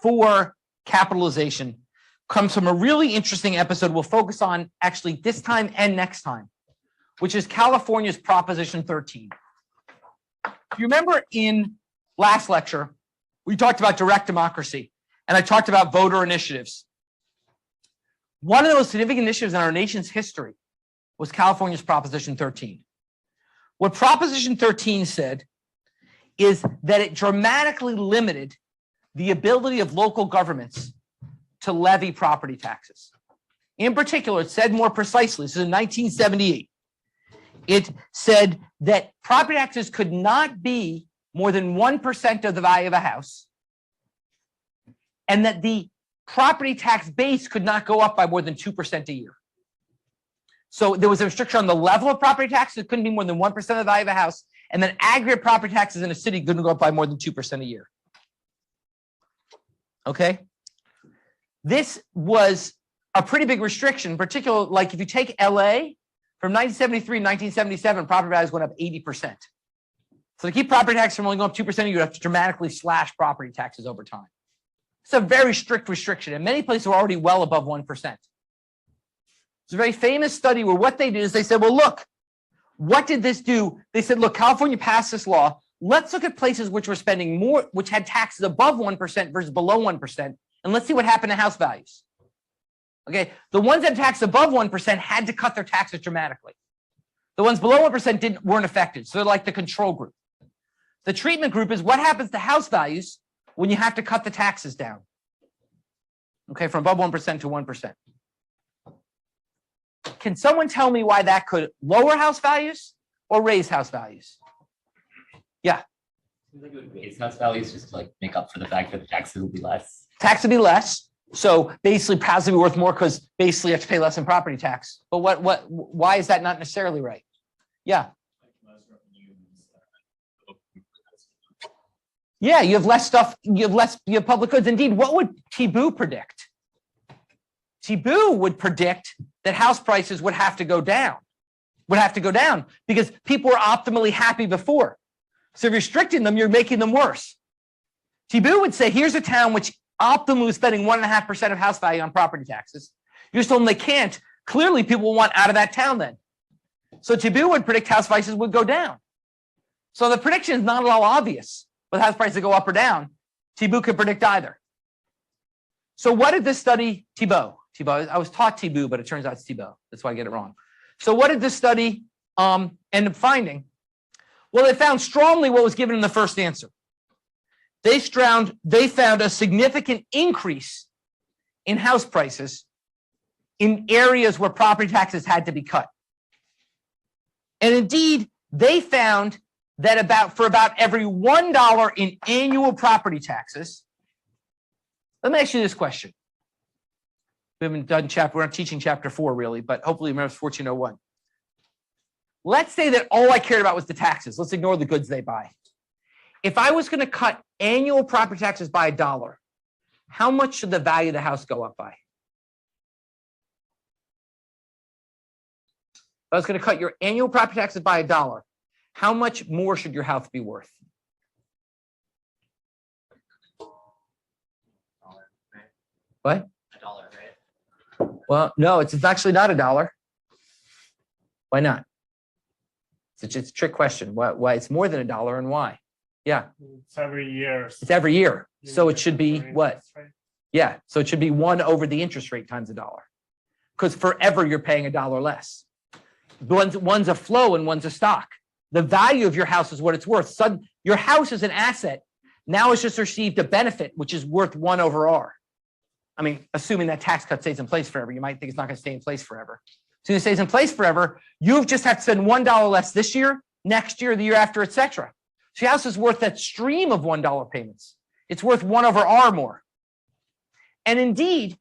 Speaker 1: for capitalization comes from a really interesting episode we'll focus on actually this time and next time, which is California's Proposition 13. If you remember in last lecture, we talked about direct democracy and I talked about voter initiatives. One of the most significant initiatives in our nation's history was California's Proposition 13. What Proposition 13 said is that it dramatically limited the ability of local governments to levy property taxes. In particular, it said more precisely, this is in 1978, it said that property taxes could not be more than 1% of the value of a house, and that the property tax base could not go up by more than 2% a year. So there was a restriction on the level of property taxes. It couldn't be more than 1% of the value of a house, and then aggregate property taxes in a city couldn't go up by more than 2% a year. Okay? This was a pretty big restriction, particularly like if you take LA from 1973 to 1977, property values went up 80%. So to keep property taxes from only going up 2%, you have to dramatically slash property taxes over time. It's a very strict restriction, and many places are already well above 1%. It's a very famous study where what they did is they said, well, look, what did this do? They said, look, California passed this law. Let's look at places which were spending more, which had taxes above 1% versus below 1%, and let's see what happened to house values. Okay, the ones that taxed above 1% had to cut their taxes dramatically. The ones below 1% weren't affected, so they're like the control group. The treatment group is what happens to house values when you have to cut the taxes down. Okay, from above 1% to 1%. Can someone tell me why that could lower house values or raise house values? Yeah.
Speaker 11: Seems like it would raise house values just to like make up for the fact that the taxes will be less.
Speaker 1: Tax would be less. So basically houses will be worth more because basically you have to pay less in property tax. But why is that not necessarily right? Yeah. Yeah, you have less stuff, you have public goods. Indeed, what would Thibault predict? Thibault would predict that house prices would have to go down, because people were optimally happy before. So if you're restricting them, you're making them worse. Thibault would say, here's a town which optimally is spending 1.5% of house value on property taxes. You just told them they can't. Clearly, people will want out of that town then. So Thibault would predict house prices would go down. So the prediction is not at all obvious. Whether house prices go up or down, Thibault could predict either. So what did this study, Thibault, I was taught Thibault, but it turns out it's Thibault. That's why I get it wrong. So what did this study end up finding? Well, they found strongly what was given in the first answer. They found a significant increase in house prices in areas where property taxes had to be cut. And indeed, they found that for about every $1 in annual property taxes, let me ask you this question. We haven't done we're not teaching chapter 4 really, but hopefully you remember 1401. Let's say that all I cared about was the taxes. Let's ignore the goods they buy. If I was going to cut annual property taxes by $1, how much should the value of the house go up by? If I was going to cut your annual property taxes by $1, how much more should your house be worth? What?
Speaker 12: $1, right?
Speaker 1: Well, no, it's actually not $1. Why not? It's a trick question. Why it's more than $1 and why? Yeah.
Speaker 2: It's every year.
Speaker 1: It's every year. So it should be
Speaker 2: Interest
Speaker 1: what?
Speaker 2: rate.
Speaker 1: Yeah. So it should be 1 over the interest rate times $1. Because forever you're paying $1 less. One's a flow and one's a stock. The value of your house is what it's worth. Your house is an asset. Now it's just received a benefit, which is worth 1 over R. I mean, assuming that tax cut stays in place forever, you might think it's not going to stay in place forever. So it stays in place forever. You just have to spend $1 less this year, next year, the year after, etc. So your house is worth that stream of $1 payments. It's worth 1 over R more. And indeed,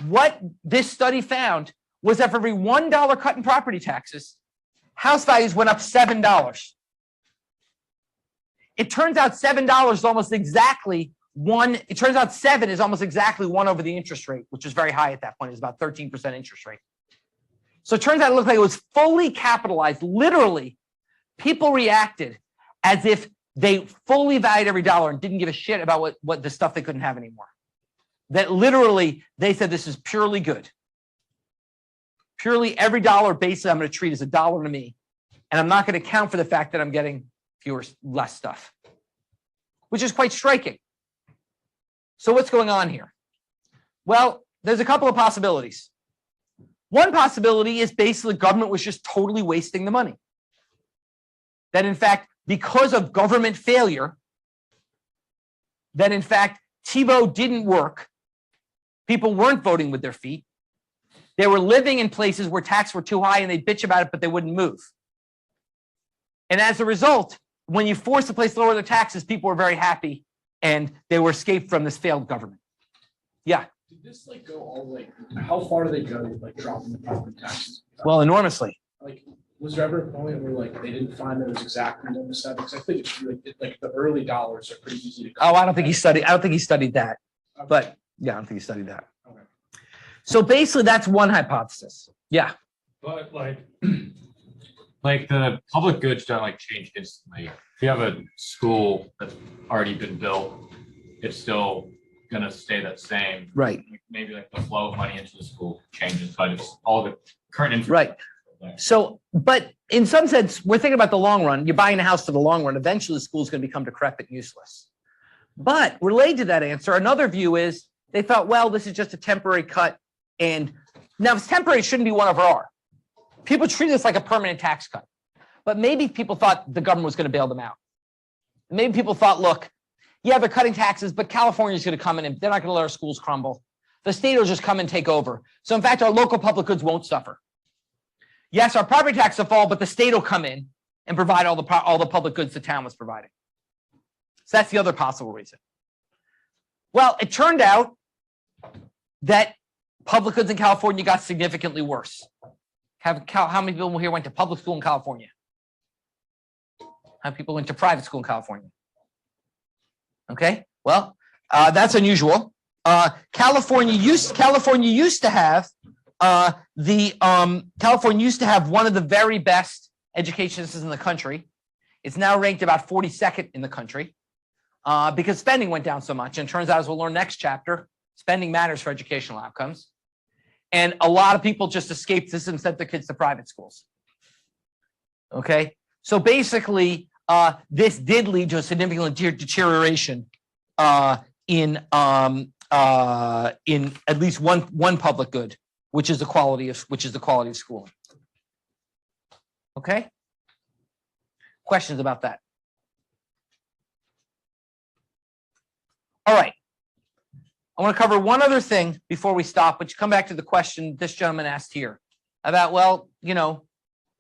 Speaker 1: what this study found was that for every $1 cut in property taxes, house values went up $7. It turns out $7 is almost exactly one. It turns out 7 is almost exactly 1 over the interest rate, which is very high at that point. It's about 13% interest rate. So it turns out it looked like it was fully capitalized. Literally, people reacted as if they fully valued every dollar and didn't give a shit about what the stuff they couldn't have anymore. That literally, they said this is purely good. Purely every dollar basically I'm going to treat as $1 to me. And I'm not going to count for the fact that I'm getting less stuff, which is quite striking. So what's going on here? Well, there's a couple of possibilities. One possibility is basically government was just totally wasting the money. That in fact, because of government failure, that in fact, TiVo didn't work. People weren't voting with their feet. They were living in places where taxes were too high and they'd bitch about it, but they wouldn't move. And as a result, when you force a place to lower their taxes, people were very happy and they were escaped from this failed government. Yeah.
Speaker 7: Did this like go all like, how far do they go like dropping the property taxes?
Speaker 1: Well, enormously.
Speaker 7: Like, was there ever a point where like they didn't find that it was exactly 1 Because I think it's like the early dollars are pretty easy to.
Speaker 1: Oh, I don't think he studied that.
Speaker 7: Okay.
Speaker 1: But yeah, I don't think he studied that.
Speaker 7: Okay.
Speaker 1: So basically, that's one hypothesis. Yeah.
Speaker 9: But like the public goods don't like change instantly. If you have a school that's already been built, it's still gonna stay the same.
Speaker 1: Right.
Speaker 9: Maybe like the flow of money into the school changes, but it's all the current infrastructure.
Speaker 1: Right. So, but in some sense, we're thinking about the long run. You're buying a house for the long run. Eventually, the school's going to become decrepit and useless. But related to that answer, another view is they thought, well, this is just a temporary cut. And now, if it's temporary, it shouldn't be 1 over R. People treat this like a permanent tax cut. But maybe people thought the government was going to bail them out. Maybe people thought, look, yeah, they're cutting taxes, but California's going to come in and they're not going to let our schools crumble. The state will just come and take over. So in fact, our local public goods won't suffer. Yes, our property tax will fall, but the state will come in and provide all the public goods the town was providing. So that's the other possible reason. Well, it turned out that public goods in California got significantly worse. How many people here went to public school in California? How many people went to private school in California? Okay, well, that's unusual. California used to have California used to have one of the very best education systems in the country. It's now ranked about 42nd in the country because spending went down so much. And it turns out, as we'll learn next chapter, spending matters for educational outcomes. And a lot of people just escaped this and sent their kids to private schools. Okay, so basically, this did lead to a significant deterioration in at least one public good, which is the quality of schooling. Okay. Questions about that? All right. I want to cover one other thing before we stop, but you come back to the question this gentleman asked here about, well, wouldn't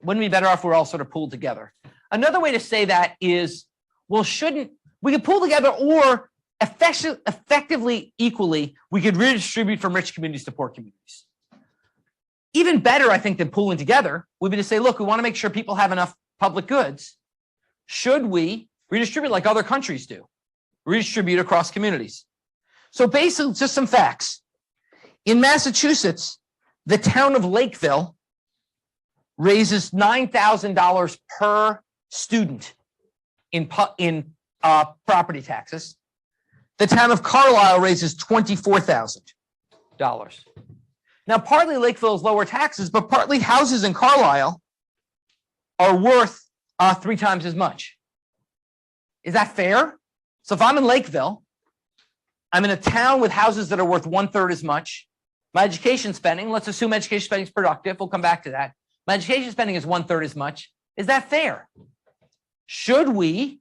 Speaker 1: it be better off if we're all sort of pooled together? Another way to say that is, well, shouldn't we could pool together, or effectively equally, we could redistribute from rich communities to poor communities. Even better, I think, than pooling together would be to say, look, we want to make sure people have enough public goods. Should we redistribute like other countries do? Redistribute across communities. So basically, just some facts. In Massachusetts, the town of Lakeville raises $9,000 per student in property taxes. The town of Carlisle raises $24,000. Now, partly Lakeville is lower taxes, but partly houses in Carlisle are worth 3 times as much. Is that fair? So if I'm in Lakeville, I'm in a town with houses that are worth 1/3 as much. My education spending, let's assume education spending is productive. We'll come back to that. My education spending is 1/3 as much. Is that fair? Should we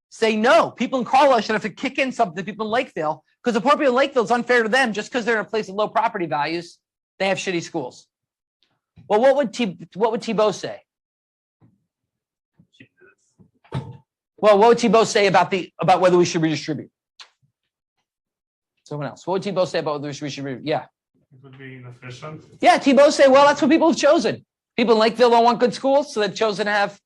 Speaker 1: say no? People in Carlisle should have to kick in something to people in Lakeville, because the poor people in Lakeville is unfair to them just because they're in a place with low property values. They have shitty schools. Well, what would Thibault say? Well, what would Thibault say about whether we should redistribute? Someone else. What would Thibault say about whether we should redistribute? Yeah.
Speaker 2: It would be inefficient.
Speaker 1: Yeah, T-Bow say, well, that's what people have chosen. People in Lakeville don't want good schools, so they've chosen to have,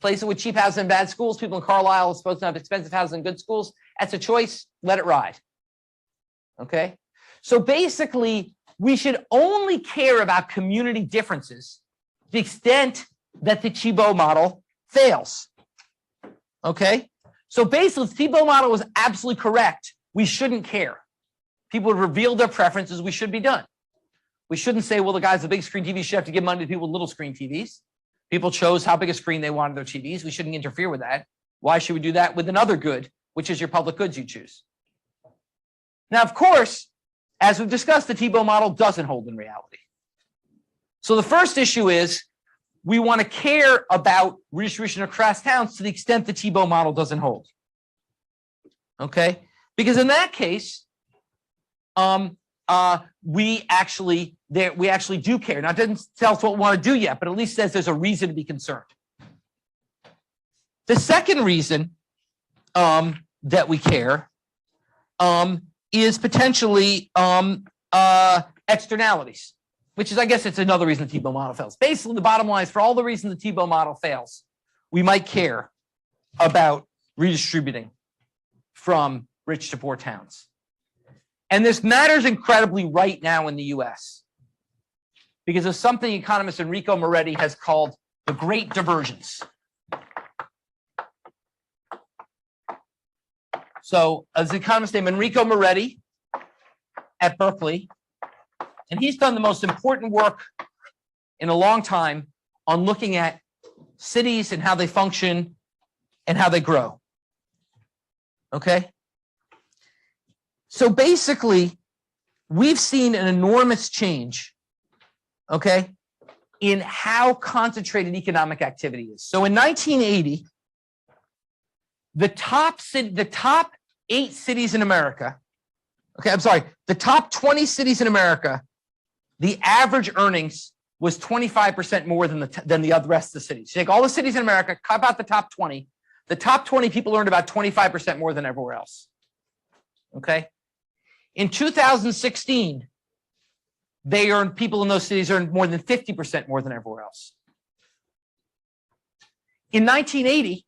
Speaker 1: places with cheap housing and bad schools. People in Carlisle are supposed to have expensive housing and good schools. That's a choice. Let it ride. Okay? So basically, we should only care about community differences to the extent that the T-Bow model fails. Okay? So basically, if the T-Bow model was absolutely correct, we shouldn't care. People would reveal their preferences, we should be done. We shouldn't say, well, the guys with big screen TVs should have to give money to people with little screen TVs. People chose how big a screen they wanted their TVs. We shouldn't interfere with that. Why should we do that with another good, which is your public goods you choose? Now, of course, as we've discussed, the T-Bow model doesn't hold in reality. So the first issue is we want to care about redistribution across towns to the extent the T-Bow model doesn't hold. Okay? Because in that case, we actually do care. Now, it doesn't tell us what we want to do yet, but at least says there's a reason to be concerned. The second reason that we care is potentially externalities, which is, I guess, it's another reason the T-Bow model fails. Basically, the bottom line is for all the reasons the T-Bow model fails, we might care about redistributing from rich to poor towns. And this matters incredibly right now in the US because of something economist Enrico Moretti has called the Great Divergence. So as an economist named Enrico Moretti at Berkeley, and he's done the most important work in a long time on looking at cities and how they function and how they grow. Okay? So basically, we've seen an enormous change, okay, in how concentrated economic activity is. So in 1980, the top 8 cities in America, okay, I'm sorry, the top 20 cities in America, the average earnings was 25% more than the rest of the cities. You take all the cities in America, cut out the top 20. The top 20 people earned about 25% more than everywhere else. Okay? In 2016, people in those cities earned more than 50% more than everywhere else. In 1980,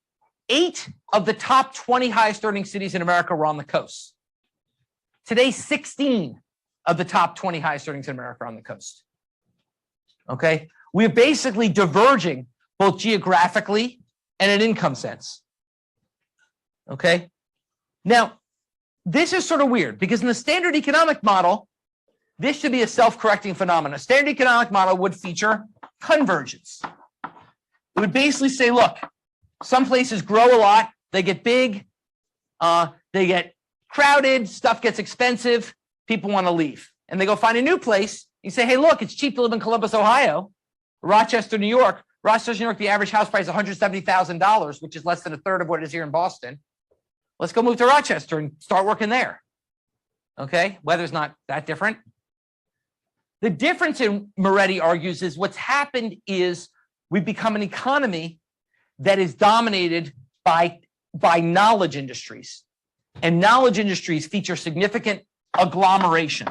Speaker 1: 8 of the top 20 highest earning cities in America were on the coast. Today, 16 of the top 20 highest earnings in America are on the coast. Okay? We're basically diverging both geographically and in income sense. Okay? Now, this is sort of weird because in the standard economic model, this should be a self-correcting phenomenon. A standard economic model would feature convergence. It would basically say, look, some places grow a lot, they get big, they get crowded, stuff gets expensive, people want to leave. And they go find a new place. You say, hey, look, it's cheap to live in Columbus, Ohio, Rochester, New York. Rochester, New York, the average house price is $170,000, which is less than a third of what it is here in Boston. Let's go move to Rochester and start working there. Okay, weather's not that different. The difference, in Moretti argues, is what's happened is we've become an economy that is dominated by knowledge industries. And knowledge industries feature significant agglomeration.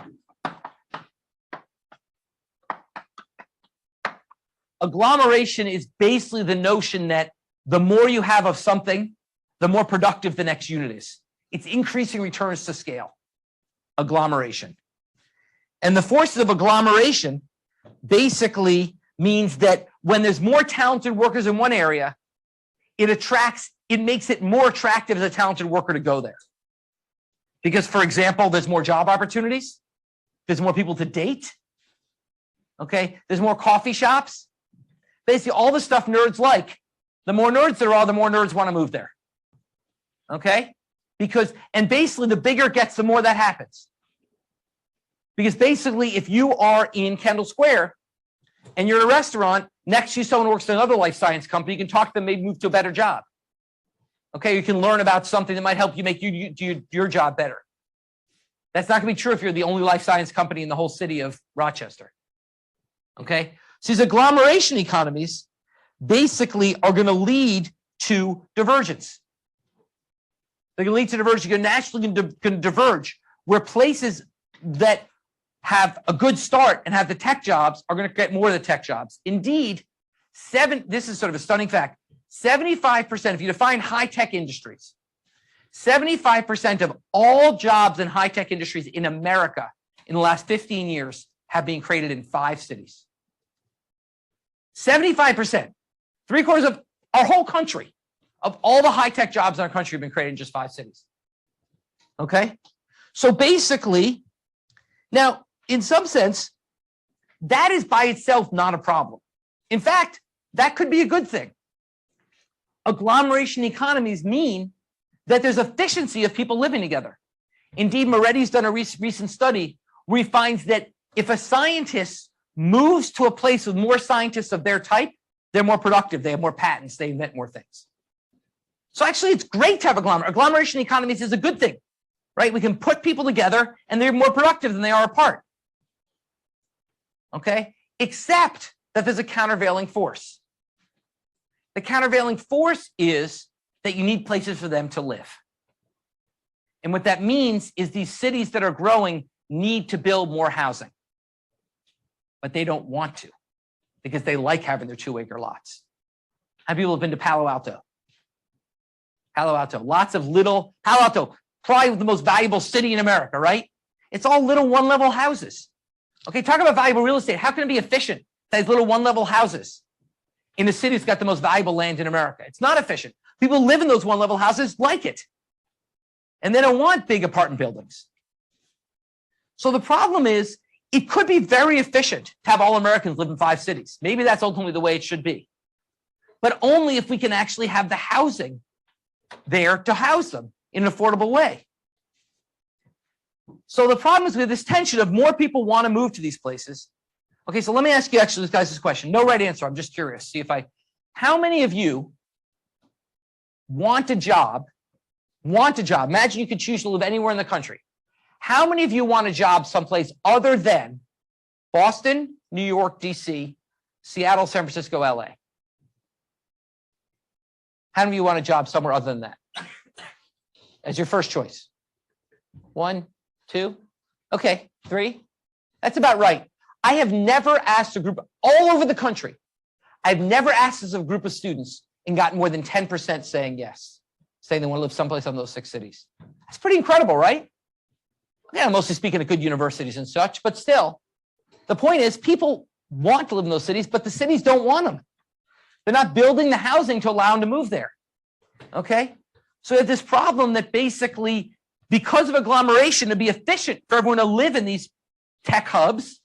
Speaker 1: Agglomeration is basically the notion that the more you have of something, the more productive the next unit is. It's increasing returns to scale. Agglomeration. And the forces of agglomeration basically means that when there's more talented workers in one area, it makes it more attractive as a talented worker to go there. Because, for example, there's more job opportunities, there's more people to date, okay? There's more coffee shops. Basically, all the stuff nerds like, the more nerds there are, the more nerds want to move there, okay? And basically, the bigger it gets, the more that happens. Because basically, if you are in Kendall Square and you're at a restaurant, next to you someone who works at another life science company, you can talk to them, maybe move to a better job. Okay, you can learn about something that might help you make your job better. That's not going to be true if you're the only life science company in the whole city of Rochester. Okay, so these agglomeration economies basically are going to lead to divergence. They're going to lead to divergence. You're naturally going to diverge where places that have a good start and have the tech jobs are going to get more of the tech jobs. Indeed, this is sort of a stunning fact, 75%, if you define high-tech industries, 75% of all jobs in high-tech industries in America in the last 15 years have been created in 5 cities. 75%, 3/4 of our whole country, of all the high-tech jobs in our country have been created in just 5 cities. Okay? So basically, now, in some sense, that is by itself not a problem. In fact, that could be a good thing. Agglomeration economies mean that there's efficiency of people living together. Indeed, Moretti's done a recent study where he finds that if a scientist moves to a place with more scientists of their type, they're more productive, they have more patents, they invent more things. So actually, it's great to have agglomeration economies is a good thing, right? We can put people together and they're more productive than they are apart. Okay? Except that there's a countervailing force. The countervailing force is that you need places for them to live. And what that means is these cities that are growing need to build more housing. But they don't want to because they like having their 2-acre lots. How many people have been to Palo Alto? Palo Alto, lots of little, Palo Alto, probably the most valuable city in America, right? It's all little 1-level houses. Okay, talk about valuable real estate. How can it be efficient? These little 1-level houses in a city that's got the most valuable land in America. It's not efficient. People live in those 1-level houses like it. And they don't want big apartment buildings. So the problem is, it could be very efficient to have all Americans live in 5 cities. Maybe that's ultimately the way it should be. But only if we can actually have the housing there to house them in an affordable way. So the problem is with this tension of more people want to move to these places. Okay, so let me ask you actually this guy's question. No right answer. I'm just curious. See if how many of you want a job? Imagine you could choose to live anywhere in the country. How many of you want a job someplace other than Boston, New York, DC, Seattle, San Francisco, LA? How many of you want a job somewhere other than that as your first choice? 1, 2, okay, 3. That's about right. I have never asked a group all over the country. I've never asked as a group of students and gotten more than 10% saying yes, saying they want to live someplace in those 6 cities. That's pretty incredible, right? Yeah, I'm mostly speaking at good universities and such, but still, the point is people want to live in those cities, but the cities don't want them. They're not building the housing to allow them to move there. Okay? So you have this problem that basically, because of agglomeration, to be efficient for everyone to live in these tech hubs.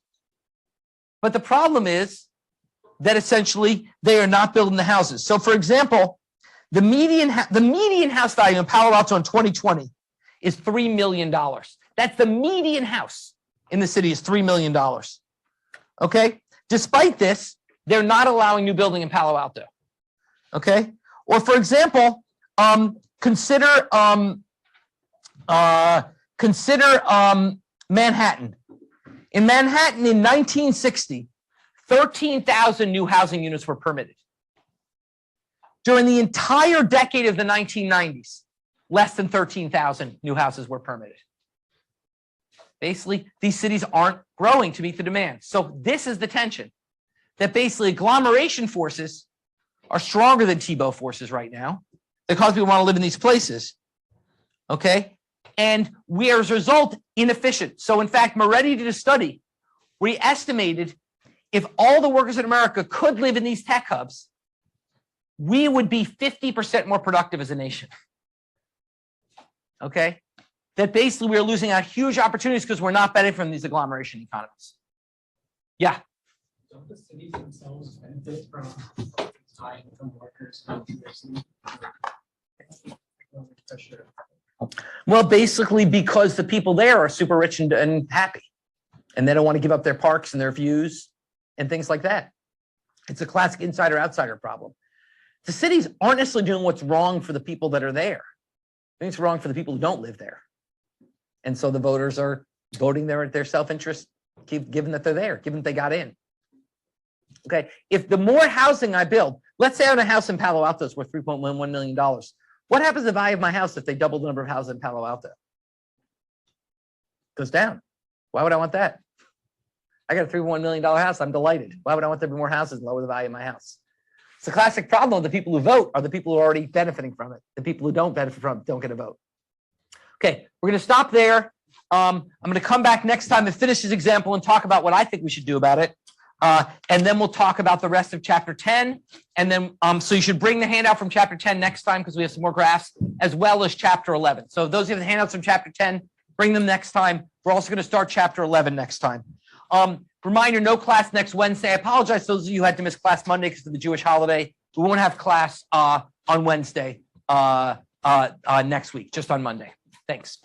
Speaker 1: But the problem is that essentially they are not building the houses. So for example, the median house value in Palo Alto in 2020 is $3 million. That's the median house in the city is $3 million. Okay? Despite this, they're not allowing new building in Palo Alto. Okay? Or for example, consider Manhattan. In Manhattan in 1960, 13,000 new housing units were permitted. During the entire decade of the 1990s, less than 13,000 new houses were permitted. Basically, these cities aren't growing to meet the demand. So this is the tension, that basically agglomeration forces are stronger than T-bow forces right now because people want to live in these places. Okay? And we are, as a result, inefficient. So in fact, Moretti did a study where he estimated if all the workers in America could live in these tech hubs, we would be 50% more productive as a nation. Okay? That basically we are losing out huge opportunities because we're not benefiting from these agglomeration economies. Yeah.
Speaker 3: Don't the cities themselves benefit from high income workers coming to their city?
Speaker 1: Well, basically because the people there are super rich and happy, and they don't want to give up their parks and their views and things like that. It's a classic insider-outsider problem. The cities aren't necessarily doing what's wrong for the people that are there. I think it's wrong for the people who don't live there. And so the voters are voting their self-interest, given that they're there, given that they got in. Okay, if the more housing I build, let's say I own a house in Palo Alto is worth $3.11 million. What happens to the value of my house if they double the number of houses in Palo Alto? Goes down. Why would I want that? I got a $3.1 million house. I'm delighted. Why would I want there to be more houses and lower the value of my house? It's a classic problem. The people who vote are the people who are already benefiting from it. The people who don't benefit from it don't get a vote. Okay, we're going to stop there. I'm going to come back next time and finish this example and talk about what I think we should do about it. And then we'll talk about the rest of chapter 10. And then, so you should bring the handout from chapter 10 next time because we have some more graphs, as well as chapter 11. So those who have the handouts from chapter 10, bring them next time. We're also going to start chapter 11 next time. Reminder, no class next Wednesday. I apologize to those of you who had to miss class Monday because of the Jewish holiday. We won't have class on Wednesday next week, just on Monday. Thanks.